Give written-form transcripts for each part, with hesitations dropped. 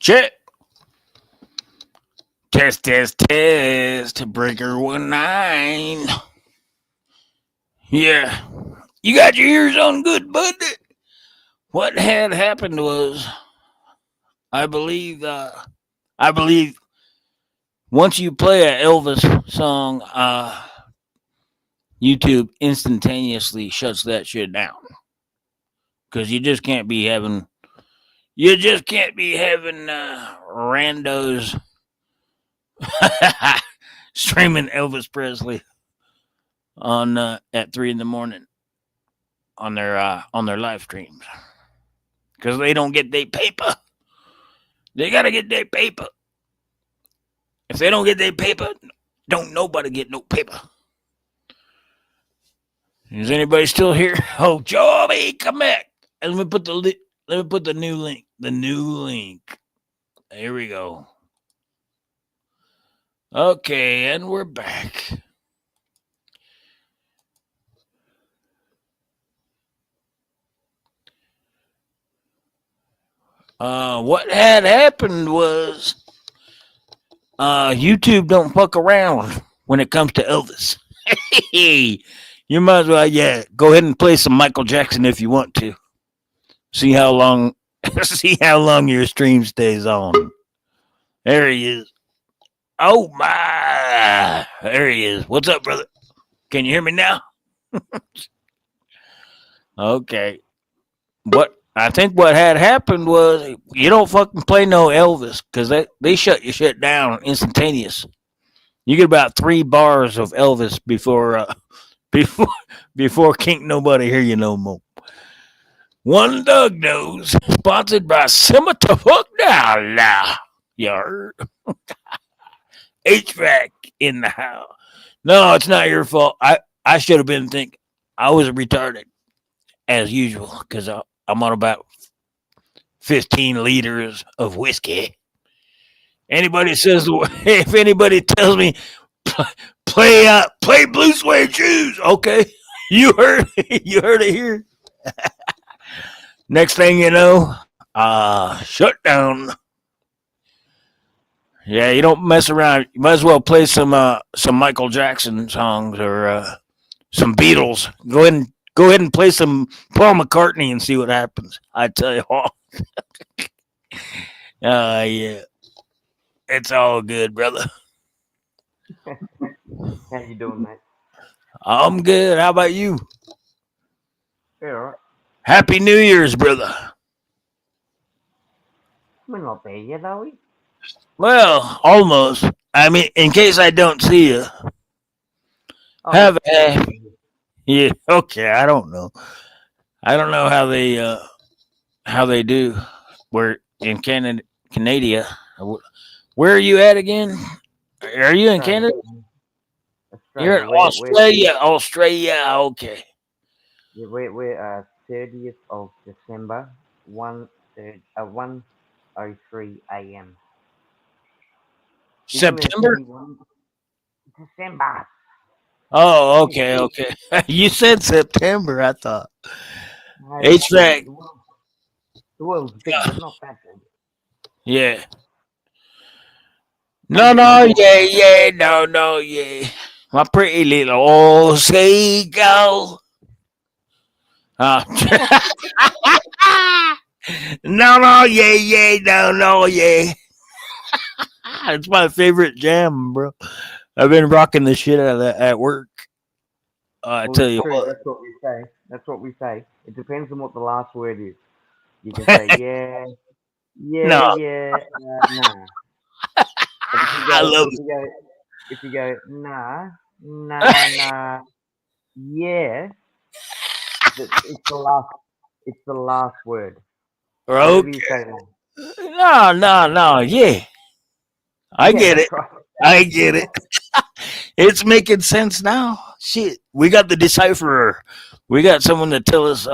Check. Test, test, test. Breaker 19. Yeah. You got your ears on good, bud. What had happened was, I believe, I believe once you play a Elvis song, YouTube instantaneously shuts that shit down because you just can't be having randos streaming Elvis Presley on at 3 in the morning on their live streams because they don't get their paper. They gotta get their paper. If they don't get their paper, don't nobody get no paper. Is anybody still here? Oh, Joey, come back. Let me put the new link. The new link. Here we go. Okay, and we're back. What had happened was YouTube don't fuck around when it comes to Elvis. You might as well, go ahead and play some Michael Jackson if you want to. See how long your stream stays on. There he is. Oh my. There he is. What's up, brother? Can you hear me now? Okay. I think what had happened was you don't fucking play no Elvis because they shut your shit down instantaneous. You get about 3 bars of Elvis before can't nobody hear you no more. One Doug knows, sponsored by Simmer to Fuck Down now. You heard? HVAC in the house. No, it's not your fault. I should have been thinking. I was retarded as usual because I'm on about 15 liters of whiskey. Anybody says if anybody tells me play Blue Suede Shoes, okay, you heard it here. Next thing you know, shut down. Yeah, you don't mess around. You might as well play some Michael Jackson songs or some Beatles. Go ahead and play some Paul McCartney and see what happens. I tell you what. Yeah. It's all good, brother. How you doing, mate? I'm good. How about you? Yeah, all right. Happy New Year's, brother. We're not there yet, are we? Well, almost. I mean, in case I don't see you, have a yeah. Okay, I don't know. I don't know how they do. We're in Canada. Where are you at again? Are you in Canada? You're in Australia. Australia. Okay. Yeah, we're 30th of December, 1:03 a.m. September. December. Oh, okay. You said September. I thought. HVAC. The world's big, but not that big. Yeah. No, yeah. My pretty little old seagull. No, yeah. It's my favorite jam, bro. I've been rocking the shit out of that at work. I tell you what. That's what we say. It depends on what the last word is. You can say yeah, No. nah. I love it. If you go nah, yeah, it's the last word. Okay. You say No, yeah. I get it. Right. I get it. It's making sense now. Shit. We got the decipherer. We got someone to tell us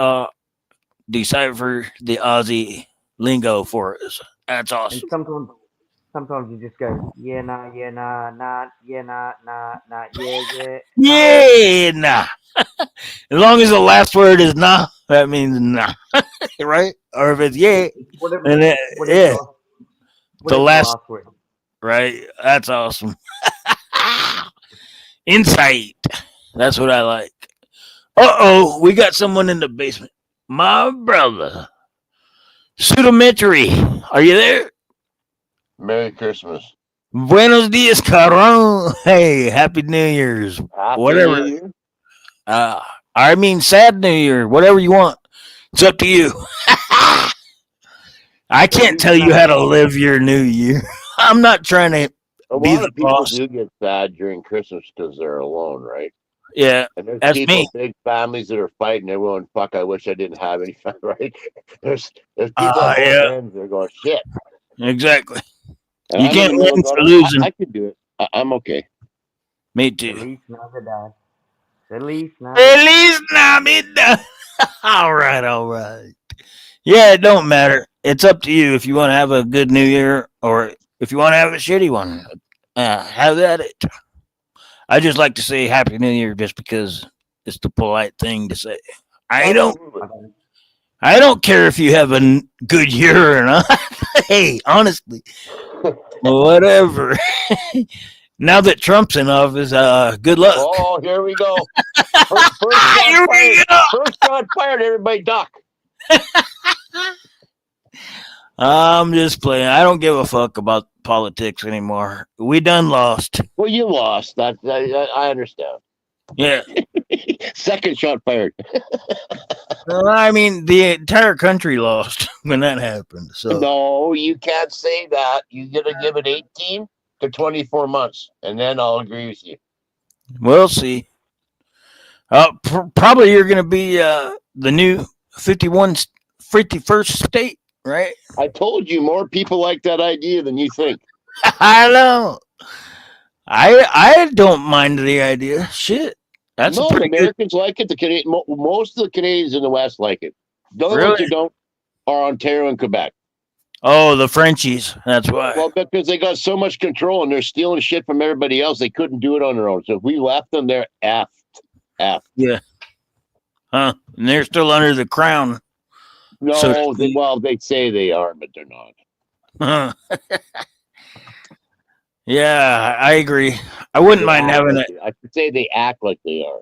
decipher the Aussie lingo for us. That's awesome. And sometimes you just go, yeah, nah, yeah, nah, yeah. Yeah, nah. As long as the last word is nah, that means nah. Right? Or if it's yeah, Whatever, and whatever, The Whatever the last, last word. right? That's awesome. Insight. That's what I like. We got someone in the basement. My brother. Sudometry. Are you there? Merry Christmas. Buenos dias, caron. Hey, happy New Year's. Happy Whatever. New Year. Uh, I mean, sad New Year. Whatever you want. It's up to you. I can't tell you how to live your New Year. I'm not trying to A be lot the of people boss. do get sad during Christmas because they're alone, right? Yeah, And there's that's people, me. big families that are fighting. Everyone, fuck! I wish I didn't have any fun, right? There's people at both Yeah, ends. They're going shit. exactly. And You I'm in can't the middle win going, for losing. I can do it. I'm okay. Me too. Feliz Navidad. Feliz Navidad. Feliz Navidad. All right, all right. Yeah, it don't matter. It's up to you if you want to have a good New Year or if you want to have a shitty one. Have at it. I just like to say Happy New Year just because it's the polite thing to say. I don't. Absolutely. I don't care if you have a good year or not. Hey, honestly, whatever. Now that Trump's in office, good luck. Oh, here we go. First shot Here we fired. go. First shot fired. Everybody duck. I'm just playing. I don't give a fuck about politics anymore. We done lost. Well, you lost. That I understand. Yeah. Second shot fired. Well, I mean, the entire country lost when that happened. So No, you can't say that. You got to give it 18 to 24 months, and then I'll agree with you. we'll see. Probably you're going to be the new 51st state, right? I told you more people like that idea than you think. I know. I don't mind the idea. Shit, that's No, a the pretty good. Americans like it. The Canadian, most of the Canadians in the West like it. The only ones Really? who don't are Ontario and Quebec. Oh, the Frenchies. That's why. Well, because they got so much control and they're stealing shit from everybody else, they couldn't do it on their own. So if we left them, they're effed. Yeah. Huh? And they're still under the crown. No, So- they say they are, but they're not. Huh. Yeah, I agree. I wouldn't mind having it. I should say they act like they are.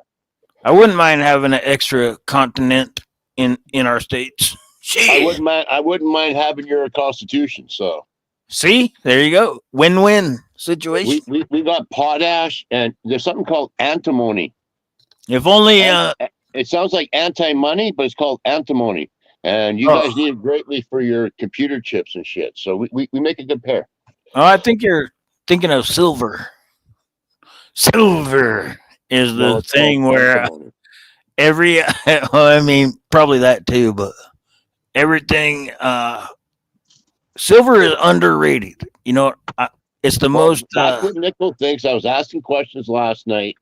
I wouldn't mind having an extra continent in our states. I wouldn't mind having your constitution. So See, there you go. Win-win situation. we got potash and there's something called antimony. If only It sounds like anti-money, but it's called antimony. And you Oh. guys need it greatly for your computer chips and shit. So we make a good pair. I think you're thinking of silver. Silver is the No, it's thing called where antimony. every well, I mean probably that too, but everything silver is underrated. You know, it's the most That's what Nickel thinks. I was asking questions last night,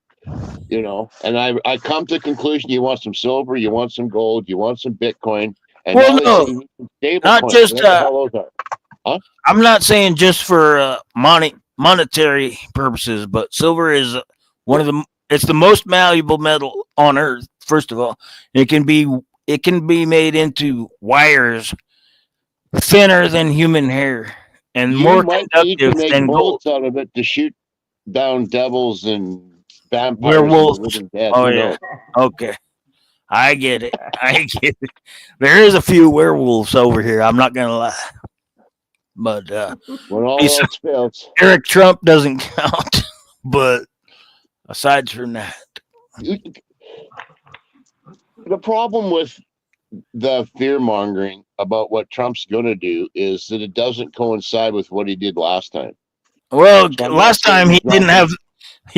and I come to the conclusion you want some silver, you want some gold, you want some Bitcoin, and Well, now they no, say you need some stable not coins, just, whatever the hell those are. I'm not saying just for monetary purposes, but silver is it's the most malleable metal on earth. First of all, it can be made into wires thinner than human hair and more You might need to conductive make than gold. bolts out of it to shoot down devils and vampires. Werewolves. And the living dead. Oh Who yeah. knows? Okay. I get it. There is a few werewolves over here. I'm not gonna lie. But When all Piece of- else fails, Eric Trump doesn't count. But aside from that, the problem with the fear mongering about what Trump's going to do is that it doesn't coincide with what he did last time. well, So I'm last not saying time he he's not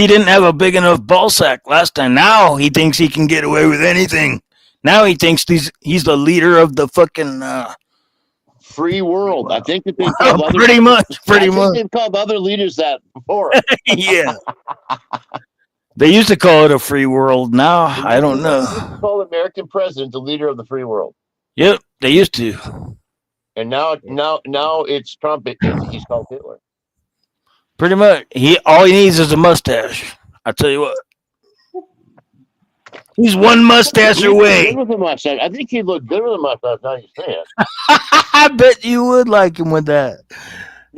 didn't have a big enough ball sack last time. Now he thinks he can get away with anything. Now he thinks he's the leader of the fucking free world. I think that they've called other, pretty much. they've called other leaders that before. Yeah. They used to call it a free world. Now I don't They used know. to call the American president the leader of the free world, Yep, they used to. and now it's Trump. He's called Hitler. Pretty much. All he needs is a mustache. I tell you what. He's one mustache He'd look away. good with a mustache. I think he'd look good with a mustache. Now you say it. I bet you would like him with that.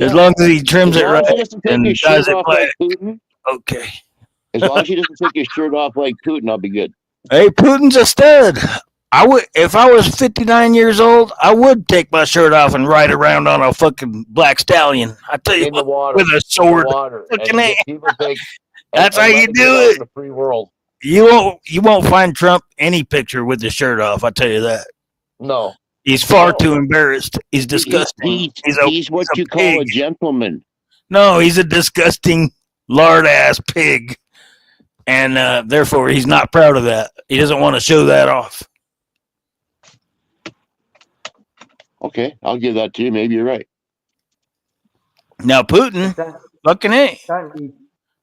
As Yeah. long as he trims As it long as he right doesn't take and his dyes shirt it off black. like Putin, Okay. as long as he doesn't take his shirt off like Putin, I'll be good. Hey, Putin's a stud. I would, if I was 59 years old, I would take my shirt off and ride around on a fucking black stallion. I tell you In the what, water. with a In the sword. water. And Fucking A. get people think That's how and you let it get do out it. in the free world. You won't find Trump any picture with his shirt off. I tell you that. No. He's far No. too embarrassed. He's disgusting. He's what you call a pig. gentleman. No, he's a disgusting lard ass pig, and therefore he's not proud of that. He doesn't want to show that off. Okay, I'll give that to you. Maybe you're right. Now Putin, Don't, fucking A. don't be.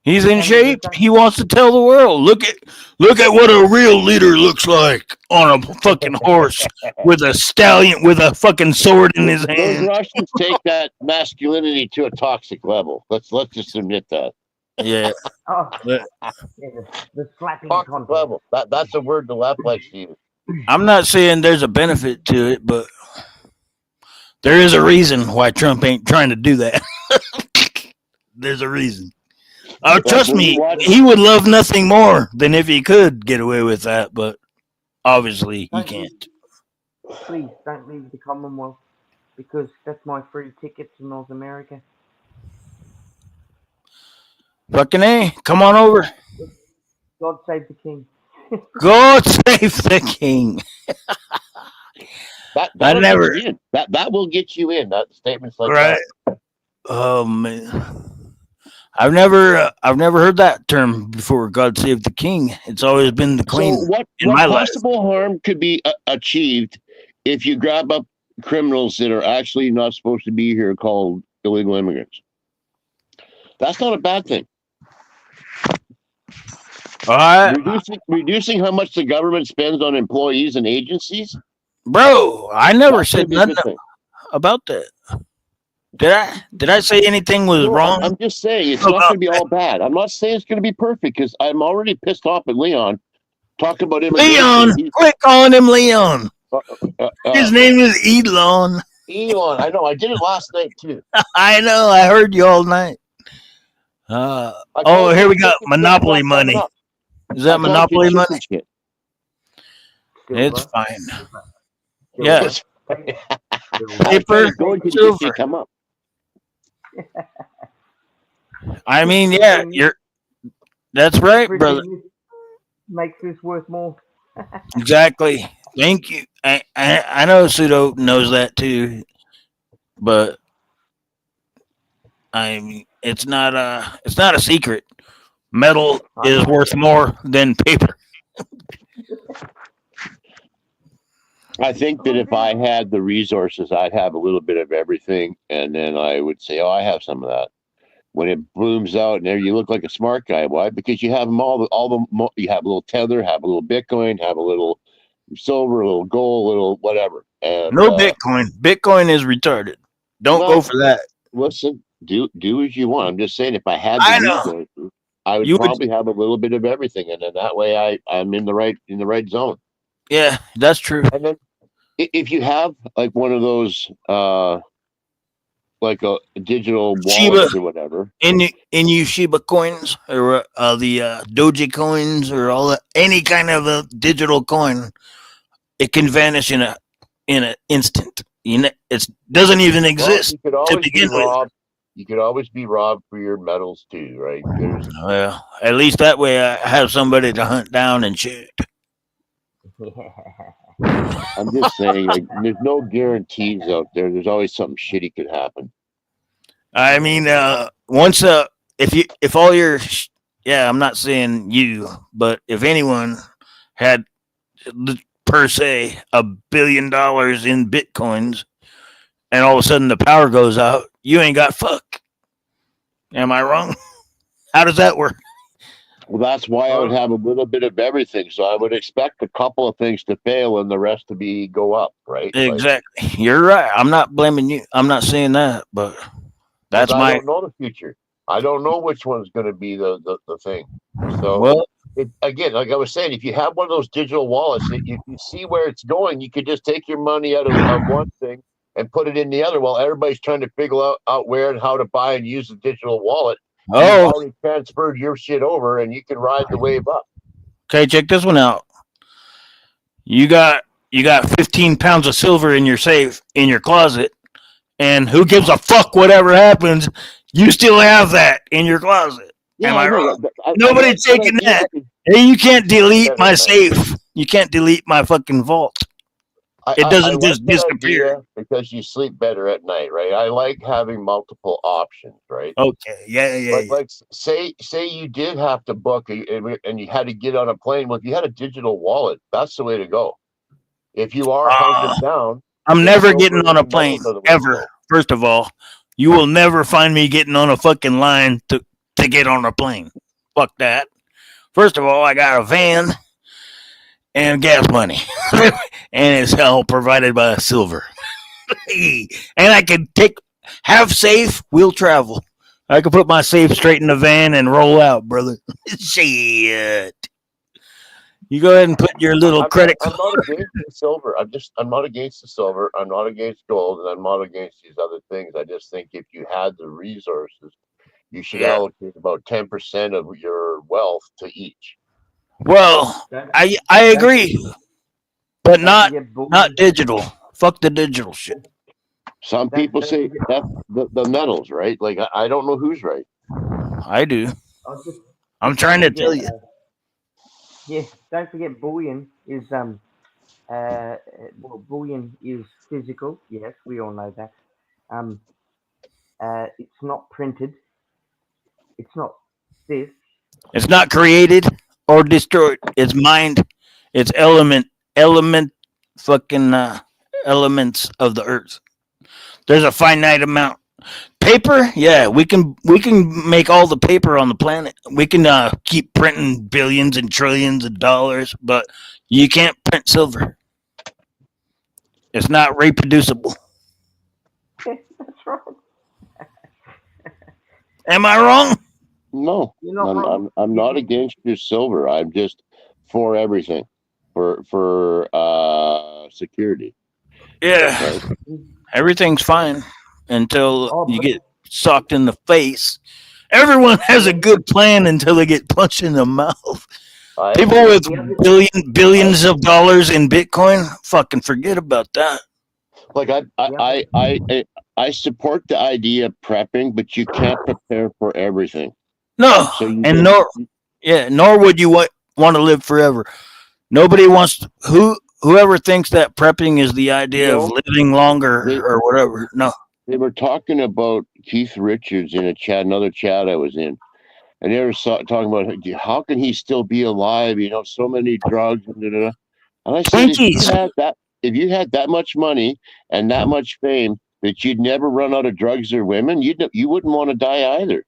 He's in don't shape. be- He wants to tell the world. Look at what a real leader looks like on a fucking horse with a stallion with a fucking sword in his Those hand. Russians take that masculinity to a toxic level. Let's just admit that. Yeah. Oh, But yeah, the slapping Toxic contest. level. That's a word the left likes to use. I'm not saying there's a benefit to it, but there is a reason why Trump ain't trying to do that. There's a reason. Trust when me, you watch- he would love nothing more than if he could get away with that, but obviously he Don't can't. Please don't leave the Commonwealth because that's my free ticket to North America. Fucking A, come on over. God save the king. God save the king. That'll never- get you in. That will get you in. That statements like Right. that. Oh man. I've never heard that term before. God save the king. It's always been the queen. So what my life. possible harm could be achieved if you grab up criminals that are actually not supposed to be here called illegal immigrants? That's not a bad thing. Reducing how much the government spends on employees and agencies. Bro, I never That said could be a good nothing thing. about that. Did I say anything was No, wrong? I'm just saying it's not going to be all bad. I'm not saying it's going to be perfect because I'm already pissed off at Leon talking about immigration. Leon, quit calling him Leon. His name is Elon. Elon, I know. I did it last night too. I know. I heard you all night. Here we go. Monopoly money. Is that Monopoly money? It's fine. Yeah. Paper, silver. Come up. I mean, yeah, that's right, brother. Makes this worth more. Exactly. Thank you. I know Pseudo knows that too, but I mean, it's not a secret. Metal is worth more than paper. I think that if I had the resources, I'd have a little bit of everything, and then I would say, "Oh, I have some of that." When it blooms out, and there you look like a smart guy. Why? Because you have them all. You have a little Tether, have a little Bitcoin, have a little silver, a little gold, a little whatever. And, no Bitcoin. Bitcoin is retarded. Don't go for that. Listen, do as you want. I'm just saying, if I had the resources, I would probably have a little bit of everything, and then that way I'm in the right zone. Yeah, that's true. And then if you have like one of those like a digital wallet or whatever, in Shiba coins or the Doji coins or all that, any kind of a digital coin, it can vanish in an instant. It doesn't even exist to begin with. You could always be robbed for your metals too, right? Well, at least that way I have somebody to hunt down and shoot. I'm just saying, like, there's no guarantees out there. There's always something shitty could happen. I mean, once if all your I'm not saying you, but if anyone had per se $1 billion in bitcoins, and all of a sudden the power goes out, you ain't got fuck. Am I wrong? How does that work? Well, that's why I would have a little bit of everything. So I would expect a couple of things to fail and the rest to go up, right? Exactly. You're right. I'm not blaming you. I'm not saying that, but that's I don't know the future. I don't know which one's going to be the thing. So, well, again, like I was saying, if you have one of those digital wallets, if you see where it's going, you could just take your money out of one thing and put it in the other. While everybody's trying to figure out where and how to buy and use the digital wallet. You've Oh, already transferred your shit over, and you can ride the wave up. okay. Check this one out. You got 15 pounds of silver in your safe in your closet, and who gives a fuck whatever happens? You still have that in your closet. Am I wrong? Nobody's taking that. Hey, you can't delete my safe. You can't delete my fucking vault. It doesn't just disappear. Because you sleep better at night, right? I like having multiple options, right? Okay, yeah. Like say you did have to book and you had to get on a plane. Well, if you had a digital wallet, that's the way to go. If you are hunkered down, I'm never getting on a plane ever. First of all, you will never find me getting on a fucking line to get on a plane. Fuck that. First of all, I got a van and gas money, and it's all provided by silver. And I can have safe. We'll travel. I can put my safe straight in the van and roll out, brother. Shit. You go ahead and put your little credit card. I'm not against the silver. I'm not against the silver. I'm not against gold, and I'm not against these other things. I just think if you had the resources, you should allocate about 10% of your wealth to each. Well, I agree, but not digital. Fuck the digital shit. Some people say that the metals, right? Like I don't know who's right. I do. I'm trying to tell you. Yeah, don't forget bullion is bullion is physical. Yes, we all know that. It's not printed. It's not this. It's not created or destroyed. It's mined. It's fucking elements of the earth. There's a finite amount. Paper, yeah, we can make all the paper on the planet. We can keep printing billions and trillions of dollars, but you can't print silver. It's not reproducible. That's right. Am I wrong? No, I'm not against your silver. I'm just for everything, for security. Yeah, right? Everything's fine until you get socked in the face. Everyone has a good plan until they get punched in the mouth. People with billions of dollars in Bitcoin, fucking forget about that. Like I support the idea of prepping, but you can't prepare for everything. No, so nor would you want to live forever. Nobody wants to, whoever thinks that prepping is the idea of living longer or whatever. No, they were talking about Keith Richards in another chat I was in, and they were talking about how can he still be alive? You know, so many drugs and I said, if you had that much money and that much fame that you'd never run out of drugs or women, you wouldn't want to die either.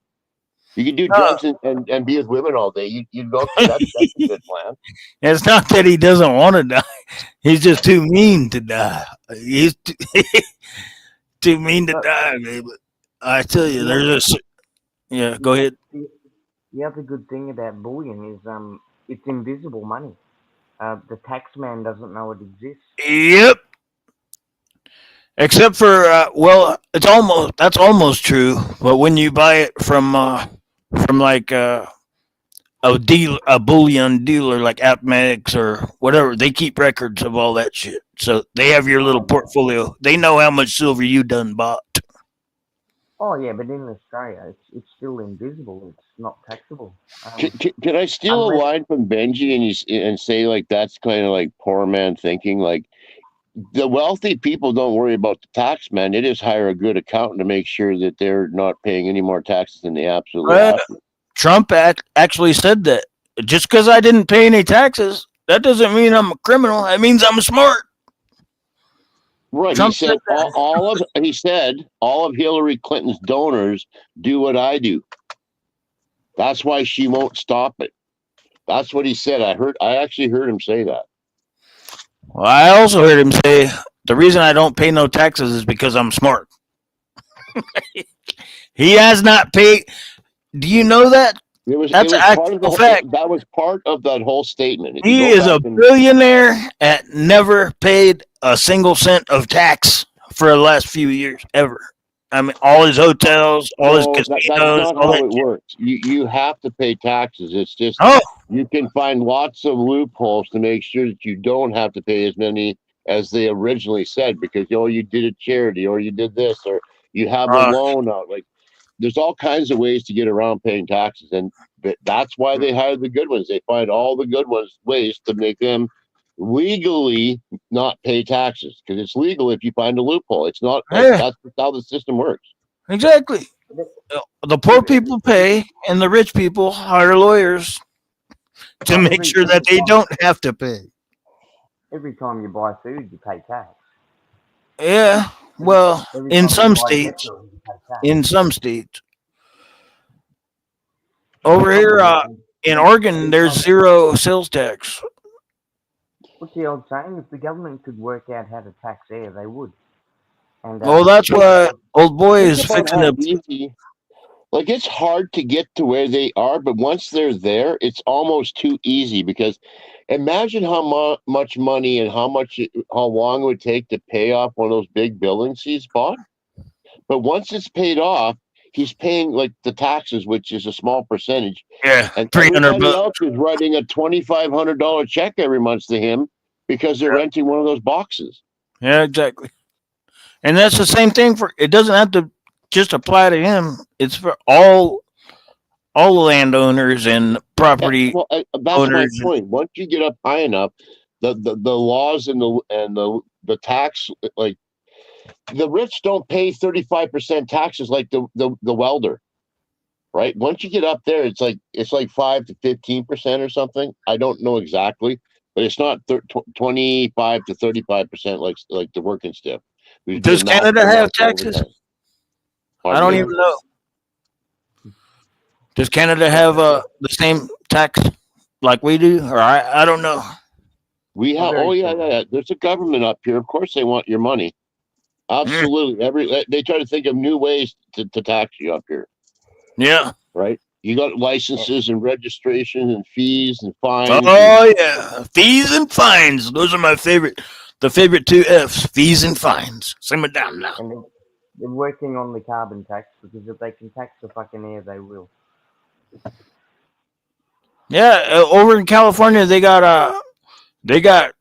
You could do drugs and be with women all day. You'd go, that's a good plan. It's not that he doesn't want to die. He's just too mean to die. He's too mean to die, baby. I tell you, yeah, go ahead. The other good thing about bullion is it's invisible money. The tax man doesn't know it exists. Yep. Except for that's almost true. But when you buy it from like a bullion dealer like Apmatics or whatever, they keep records of all that shit. So they have your little portfolio. They know how much silver you done bought. Oh yeah, but in Australia, it's still invisible. It's not taxable. Can I steal a line from Benji and say like that's kind of like poor man thinking? Like the wealthy people don't worry about the tax man. They just hire a good accountant to make sure that they're not paying any more taxes than they absolutely have to. Trump actually said that just because I didn't pay any taxes, that doesn't mean I'm a criminal. That means I'm smart. Right. Trump he said all of Hillary Clinton's donors do what I do. That's why she won't stop it. That's what he said. I actually heard him say that. Well, I also heard him say the reason I don't pay no taxes is because I'm smart. He has not paid. Do you know that? That's an actual fact. That was part of that whole statement. He is a billionaire and never paid a single cent of tax for the last few years ever. I mean, all his hotels, all his No, that's casinos, not all how that it shit. works. You have to pay taxes. It's just Oh, you can find lots of loopholes to make sure that you don't have to pay as many as they originally said because you did a charity or you did this or you have a uh, loan out. Like there's all kinds of ways to get around paying taxes, and that's why they hire the good ones. They find all the good ones ways to make them legally not pay taxes because it's legal if you find a loophole. It's not like yeah, that's how the system works. exactly. The poor people pay, and the rich people hire lawyers to make Every, sure that every they time, don't have to pay. every time you buy food, you pay tax. Yeah, Every, well, every in time you some buy states, petrol, you pay tax. in some states, The over here problem is, in Oregon, every there's time, zero sales tax. what's the old saying? If the government could work out how to tax air, they would. And Well, that's Think, what old boy think is about fixing how to. easy. Like it's hard to get to where they are, but once they're there, it's almost too easy because imagine how much money and how long it would take to pay off one of those big buildings he's bought. But once it's paid off, he's paying like the taxes, which is a small percentage, Yeah, and 300 everybody bucks. else is writing a $2,500 check every month to him because they're renting one of those boxes. Yeah, exactly. And that's the same thing for. It doesn't have to just apply to him. It's for all landowners and Yeah, property well, that's my owners. point. Once you get up high enough, the laws and the tax, like the rich don't pay 35% taxes like the welder, right? Once you get up there, it's like 5 to 15% or something. I don't know exactly, but it's not 25 to 35% like the working stiff who's Does doing Canada massive have amounts of taxes? overtime. I Pardon don't me? even know. Does Canada yeah, have the same tax like we do? Or I don't know. We well, have. Oh very yeah, yeah, similar. yeah. There's a government up here. Of course, they want your money. Mm, Absolutely. They try to think of new ways to tax you up here, yeah. right? You got Yeah, licenses and registration and fees and fines and Oh yeah. Fees and fines. Those are my favorite. The favorite two F's. Fees and fines. Simmer down now. and they're working on the carbon tax because if they can tax the fucking air, they will. Yeah. Over in California, they got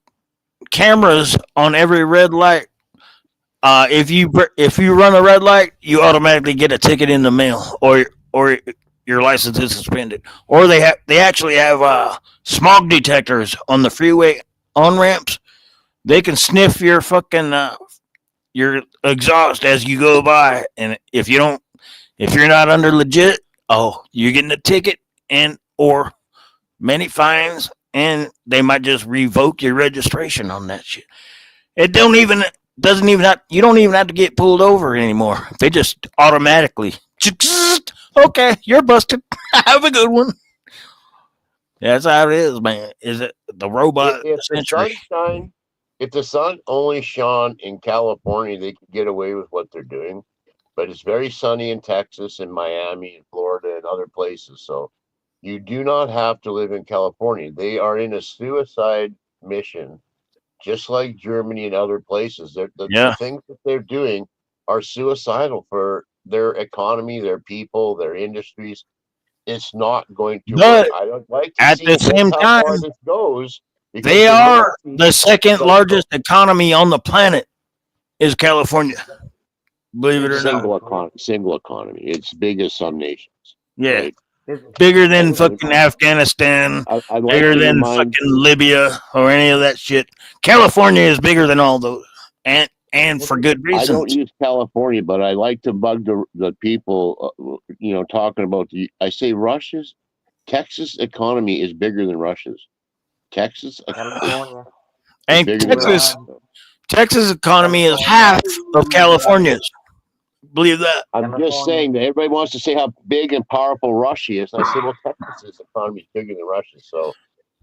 cameras on every red light. If you run a red light, you automatically get a ticket in the mail, or your license is suspended. Or they actually have smog detectors on the freeway on ramps. They can sniff your exhaust as you go by, and if you're not under legit, oh, you're getting a ticket and or many fines, and they might just revoke your registration on that shit. It don't even doesn't even have, you don't even have to get pulled over anymore. They just automatically okay, you're busted. Have a good one. That's how it is, man. Is it the robot if the century? sunshine, if the sun only shone in California, they could get away with what they're doing. But it's very sunny in Texas and Miami and Florida and other places. So you do not have to live in California. They are in a suicide mission just like Germany and other places. The Yeah. things that they're doing are suicidal for their economy, their people, their industries. It's not going to work. But I would like to at see the just same how time, far this goes because they the are Nazis the second got largest economy on the planet is California. Believe it or not. single economy. It's big as some nations, Yeah. right? There's, Bigger there's than a good fucking Afghanistan, I'd like bigger to than remind. fucking Libya or any of that shit. California is bigger than all those. And there's for a, good I don't reasons. use California, but I like to bug the people. Talking about I say Russia's Texas economy is bigger than Russia's. Texas California. is And bigger than Well, Russia. Texas economy is California. half of California's. Believe that. I'm just California. saying that everybody wants to say how big and powerful Russia is. And I say, well, Texas's economy is bigger than Russia. So,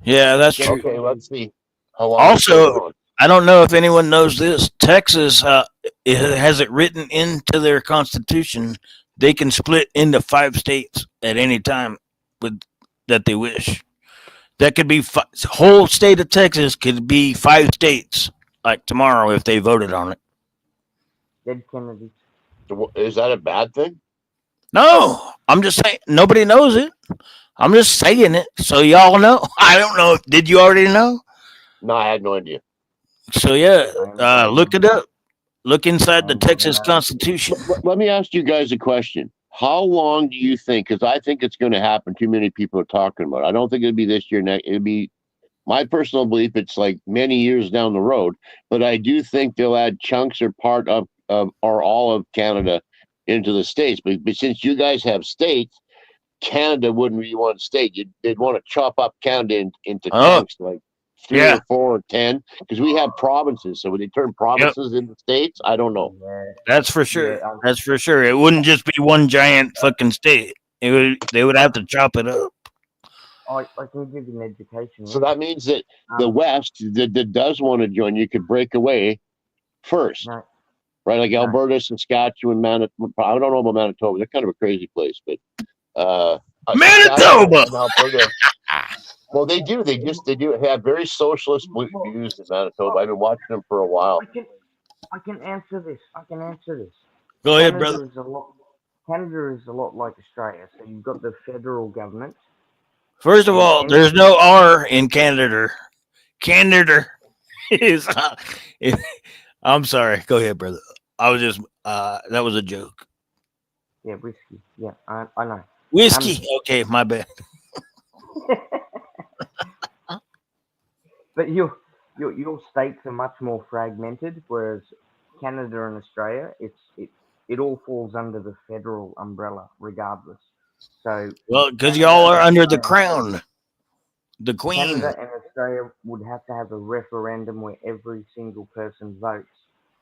Yeah, that's true. okay, let's see how long this goes Also, on. I don't know if anyone knows this. Texas has it written into their constitution they can split into 5 states at any time with that they wish. That could be whole state of Texas could be 5 states like tomorrow if they voted on it. Dead Kennedys. Is that a bad thing? No, I'm just saying nobody knows it. I'm just saying it so y'all know. I don't know. Did you already know? No, I had no idea. So yeah, I am. look it up. Look inside the I'm Texas Constitution. Let me ask you guys a question. How long do you think? Because I think it's going to happen. Too many people are talking about it. I don't think it'll be this year. Next, it'll be my personal belief. It's like many years down the road. But I do think they'll add chunks or part of or all of Canada into the states. But since you guys have states, Canada wouldn't be one state. They'd want to chop up Canada into Oh chunks like three yeah, or four or 10 because we have provinces. So would they turn yep. provinces into states? I don't know. Yeah, That's for yeah. sure. That's for sure. It wouldn't just be one giant fucking state. It would. They would have to chop it up. I can give you an education. So Yeah. that means that the West that does want to join you could break away first, No, right? Like no. Alberta, Saskatchewan, Manitoba. I don't know about Manitoba. They're kind of a crazy place, but Saskatchewan Manitoba. and Alberta. Well, they do. They do have very socialist views in Manitoba. I've been watching them for a while. I can answer this. I can answer this. Go ahead, brother. Canada is a lot like Australia. So you've got the federal government. First of all, there's no R in Canada. Canada is. I'm sorry. Go ahead, brother. I was just. That was a joke. Yeah, whiskey. Yeah, I know. Whiskey. Okay, my bad. But your states are much more fragmented, whereas Canada and Australia, it all falls under the federal umbrella, regardless. So Well, because Canada y'all and are under the Australia, crown, the queen. Canada and Australia would have to have a referendum where every single person votes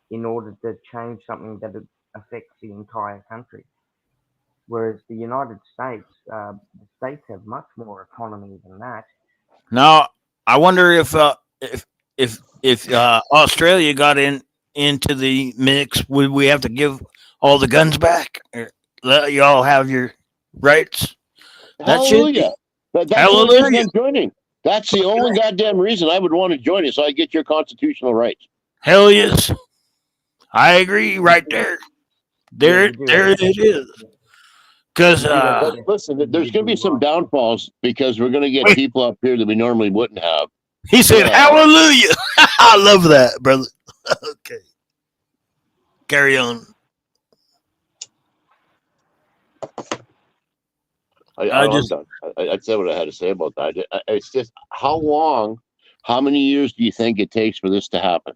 in order to change something that affects the entire country. Whereas the United States, the states have much more autonomy than that. Now, I wonder if Australia got into the mix, would we have to give all the guns back? Or let y'all have your rights? That should be. Hallelujah! That's the only reason Hallelujah. I'm joining. That's the only goddamn reason I would want to join it, so I get your constitutional rights. Hell yes. I agree right there. Yeah, you do. There it is. Because But listen, there's going to be some downfalls because we're going to get people up here that we normally wouldn't have. he said, Yeah. hallelujah. I love that, brother. Okay. Carry on. I'm done. I said what I had to say about that. It's just how many years do you think it takes for this to happen?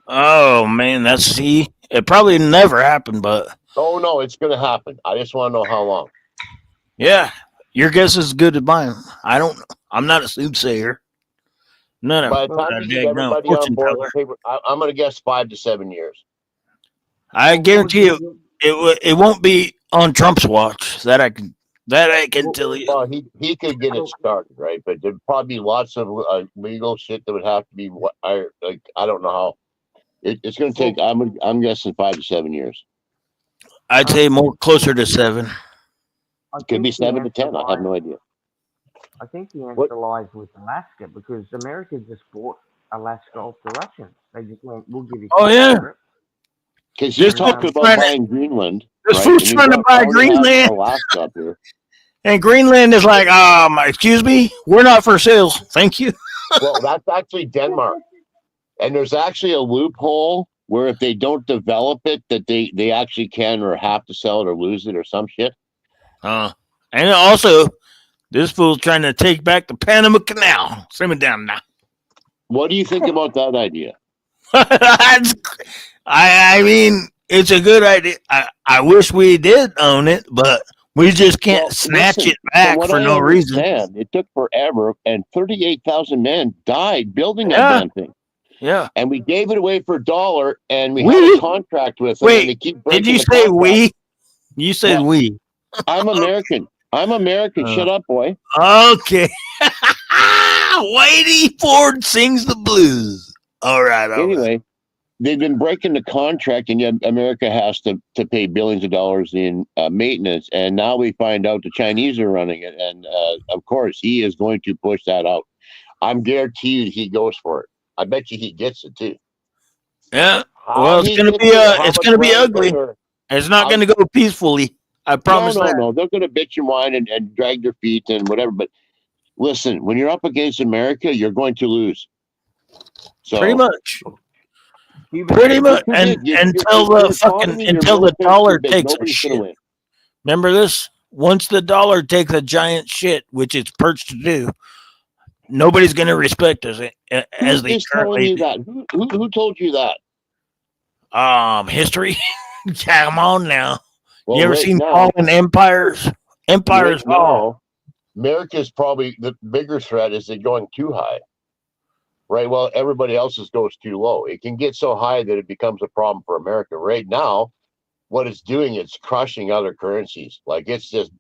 Oh, man. It probably never happened, but. Oh, no, it's going to happen. I just want to know how long. Yeah. Your guess is as good as mine. I'm not a soothsayer. None By of the time you get everybody on board the paper, I'm going to guess 5 to 7 years. I guarantee you, it won't be on Trump's watch. That I can tell you. Well, he could get it started, right? But there'd probably be lots of legal shit that would have to be I don't know how. It's going to take. I'm guessing 5 to 7 years. I'd say more closer to 7. Could be 7 to 10. I have no idea. I think the answer lies with Alaska because America just bought Alaska off the Russians. They just went, "We'll give you." Oh yeah. Because he's talking about buying Greenland. This fool's trying to buy Greenland. Alaska up here. And Greenland is like, excuse me, we're not for sale. Thank you. Well, that's actually Denmark. And there's actually a loophole where if they don't develop it, that they actually can or have to sell it or lose it or some shit. And also, this fool's trying to take back the Panama Canal. Simmer down now. What do you think about that idea? I mean, it's a good idea. I wish we did own it, but we just can't snatch it back for no reason. It took forever, and 38,000 men died building that damn thing. Yeah. And we gave it away for $1, and we had a contract with them. Wait, and they keep breaking did you say we? You said we. I'm American. I'm American. Shut up, boy. Okay. Whitey Ford sings the blues. All right. Anyway, they've been breaking the contract, and yet America has to pay billions of dollars in maintenance. And now we find out the Chinese are running it. And of course, he is going to push that out. I'm guaranteed he goes for it. I bet you he gets it too. Yeah. How Well, it's he gonna gets be it, how it's much gonna be rent ugly. or It's not how gonna go peacefully. I no, promise no, that. no. They're gonna bitch and whine and drag their feet and whatever. But listen, when you're up against America, you're going to lose. Pretty So much. Cuba, Pretty much. this is And it. until Your the fucking economy, your until the military's too dollar big. takes a Nobody's gonna shit. win. Remember this? Once the dollar takes a giant shit, which it's perched to do, nobody's gonna respect us as Who they is telling currently you do. that? Who told you that? History. Come on now. Well, You ever right seen now, fallen empires? Empires fall. America's probably the bigger threat is it going too high. Right. Well, everybody else's goes too low. It can get so high that it becomes a problem for America. Right now, what it's doing, it's crushing other currencies. Like it's just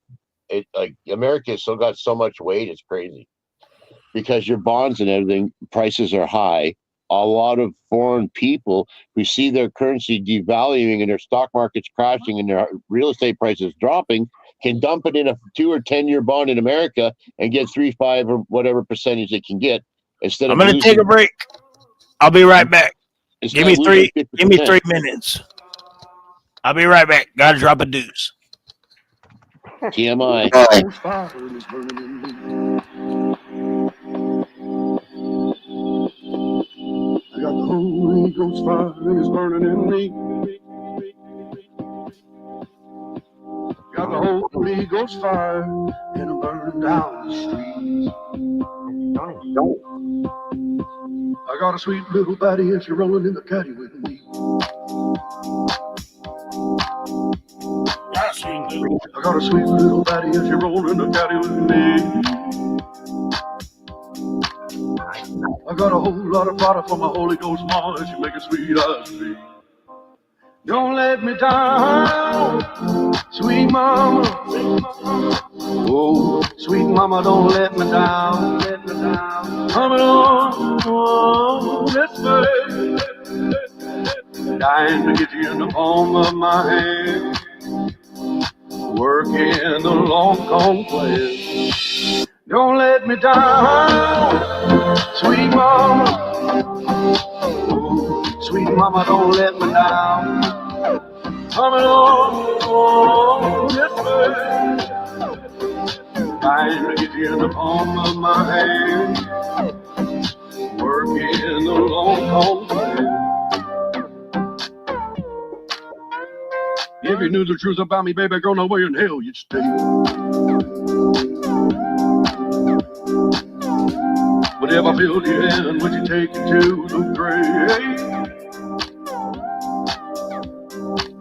like America's still got so much weight, it's crazy. Because your bonds and everything prices are high. A lot of foreign people who see their currency devaluing and their stock markets crashing and their real estate prices dropping can dump it in a 2 or 10-year bond in America and get 3, 5, or whatever percentage they can get instead I'm of gonna take a losing break. I'll be right back. instead of losing Give me 50%. 3 minutes. I'll be right back. Gotta drop a deuce. TMI. I got the Holy Ghost fire and it's burning in me. Got the Holy Ghost fire and I'm burning down the streets. I got a sweet little baddie and she's rolling in the caddy with me. I got a sweet little baddie and she's rolling in the caddy with me. I got a whole lot of product for my Holy Ghost mama and she make it sweet as me. Don't let me down, sweet mama. Oh, sweet mama, don't let me down. Come on, this way. Dying to get you in the palm of my hand. Working the long con plan. Don't let me down, sweet mama. Oh, sweet mama, don't let me down. Coming on this way. Trying to get you in the palm of my hand. Working the long haul plan. If you knew the truth about me, baby, girl, no way in hell you'd stay. But if I filled you in, would you take it to the grave?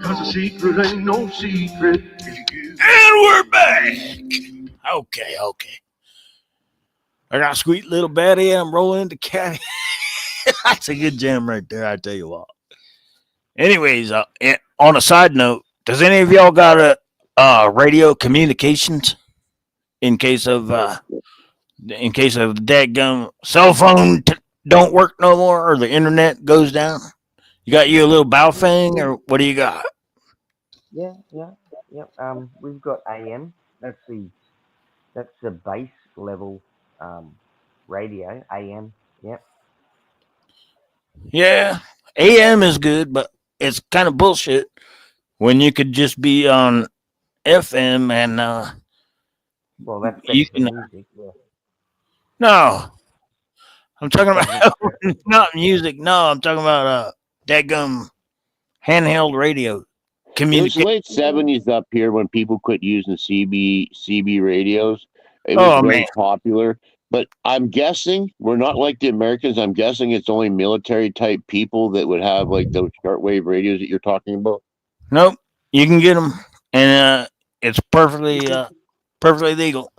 Cause a secret ain't no secret. And we're back. Okay. I got a sweet little baddie. I'm rolling into caddy. That's a good jam right there, I tell you what. Anyways, on a side note, does any of y'all got a radio communications in case of dadgum cell phone don't work no more or the internet goes down? You got you a little bow thing or what do you got? Yeah. We've got AM. That's the base level radio. AM. Yep. Yeah, AM is good, but it's kind of bullshit when you could just be on FM and Well, that's you better for can. music. Yeah. No, I'm talking Doesn't about not music. No, I'm talking about dadgum handheld radio It was the communication. late 70s up here when people quit using CB radios. It was Oh very man, popular. But I'm guessing we're not like the Americans. I'm guessing it's only military type people that would have like those shortwave radios that you're talking about. nope. You can get them, and it's perfectly legal.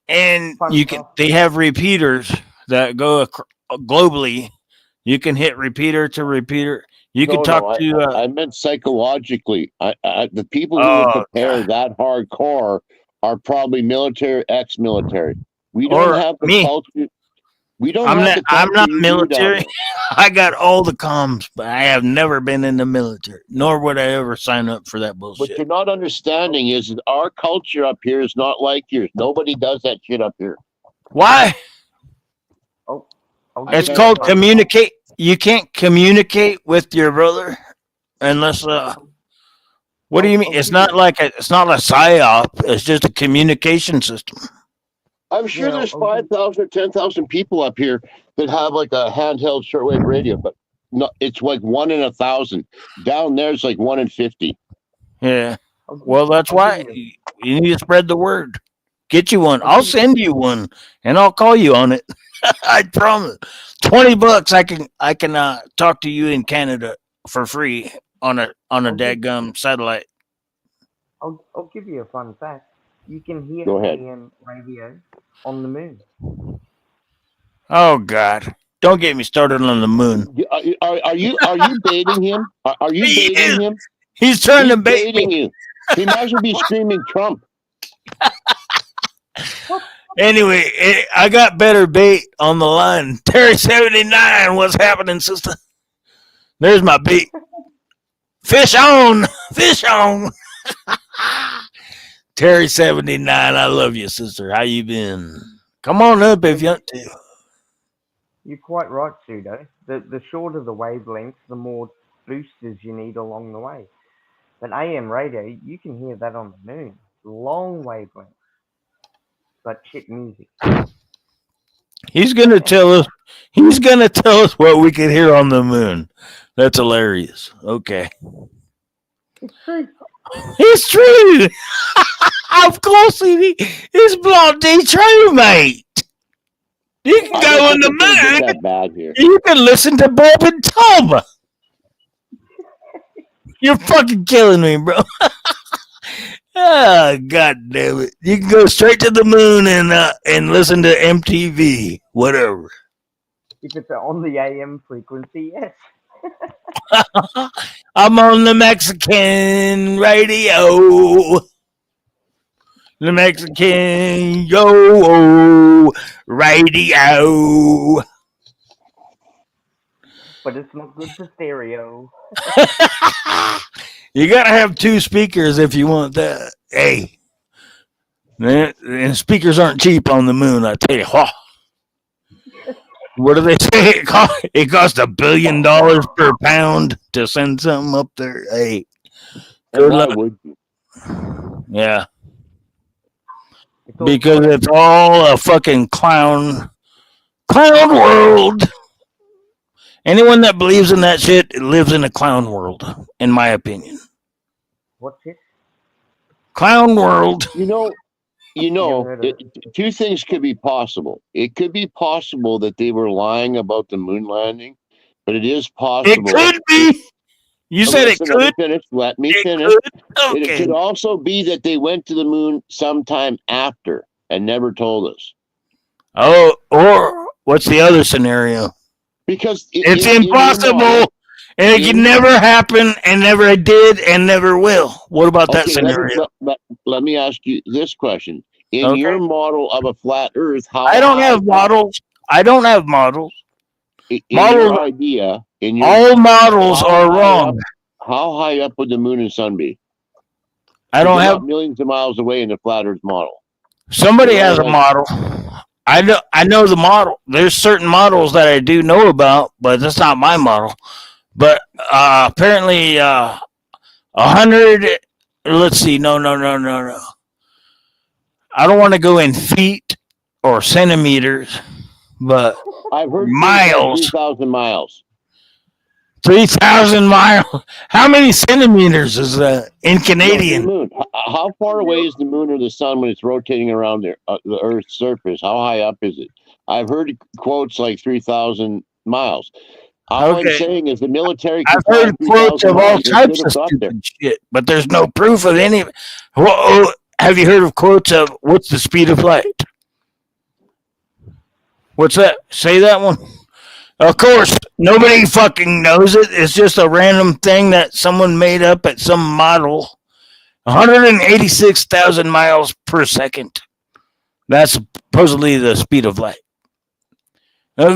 And Fun you can. stuff. They have repeaters that go globally. You can hit repeater to repeater. You can talk No, to. I meant psychologically. The people who would Oh prepare God. that hardcore are probably military, ex-military. We don't Or have the me. culture. We don't have the I'm culture not you do down military. there. I got all the comms, but I have never been in the military, nor would I ever sign up for that What bullshit. you're not understanding is that our culture up here is not like yours. Nobody does that shit up here. Why? Oh, I'll I It's give can't you called explain some. it. communicate. you can't communicate with your brother unless what do you mean? It's not like it's not a psyop. It's just a communication system. I'm sure Yeah, there's I'll give- 5,000 or 10,000 people up here that have like a handheld shortwave radio, but no, it's like 1 in 1,000. Down there, it's like 1 in 50. Yeah. I'll give- Well, that's I'll why give you- you need to spread the word. Get you one. I'll I'll give you- send you one, and I'll call you on it. I promise. $20. I can talk to you in Canada for free on a Okay. dadgum satellite. I'll give you a fun fact. You can hear Go ahead. AM radio on the moon. Oh God! Don't get me started on the moon. Are you baiting him? Are you He baiting is. him? He's trying He's to bait me. baiting you. He might as well be screaming Trump. Anyway, I got better bait on the line. Terry 79, what's happening, sister? There's my bait. Fish on, fish on. Terry 79, I love you, sister. How you been? Come on up if you want to. You're quite right, Pseudo. The shorter the wavelength, the more boosters you need along the way. But AM radio, you can hear that on the moon. Long wavelength. But shit music. He's gonna tell us. He's gonna tell us what we can hear on the moon. That's hilarious. Okay, It's true. it's true. Of course it is. It's bloody true, mate. You can I go don't on think the it's gonna get moon. that bad here. You can listen to Bob and Tom. You're fucking killing me, bro. Ah, God damn it! You can go straight to the moon and listen to MTV, whatever. If it's on the AM frequency, yes. I'm on the Mexican radio. The Mexican radio. But it's not good for stereo. You gotta have two speakers if you want that. Hey, and speakers aren't cheap on the moon. I tell you what. What do they say? It costs $1 billion per pound to send something up there. Hey, And good why luck. would you? Yeah, It's all because it's all a fucking clown world. Anyone that believes in that shit lives in a clown world, in my opinion. what's it? Clown world. You know, Never heard of two things could be possible. It could be possible that they were lying about the moon landing, but it is It possible. could be. You said it Listen, could. Let me It finish. could. It Okay. could also be that they went to the moon sometime after and never told us. Oh, or what's the other scenario? Because It's in your impossible, model- and it can never happen, and never did, and never will. What about that Okay, scenario? let me ask you this question. In Okay. your model of a flat Earth, how I don't high have up- models. I don't have models. In models- your idea, in your All models how are high wrong. how high up would the moon and sun be? I don't They're have. not millions of miles away in the flat Earth model. Somebody Yeah, has a like- model. I know the model. There's certain models that I do know about, but that's not my model. But apparently, 100. Let's see. No. I don't want to go in feet or centimeters, but I've heard Miles. 3,000 miles. 3,000 miles. How many centimeters is that in No, the Canadian? moon. How far away is the moon or the sun when it's rotating around the Earth's surface? How high up is it? I've heard quotes like 3,000 miles. All I'm Okay. saying is the military. I've can heard fly quotes 3,000 of all miles. They types should of have got there. stupid shit, but there's no proof of any. Whoa, have you heard of quotes of what's the speed of light? What's that? Say that one. Of course, nobody fucking knows it. It's just a random thing that someone made up at some model. 186,000 miles per second. That's supposedly the speed of light. Now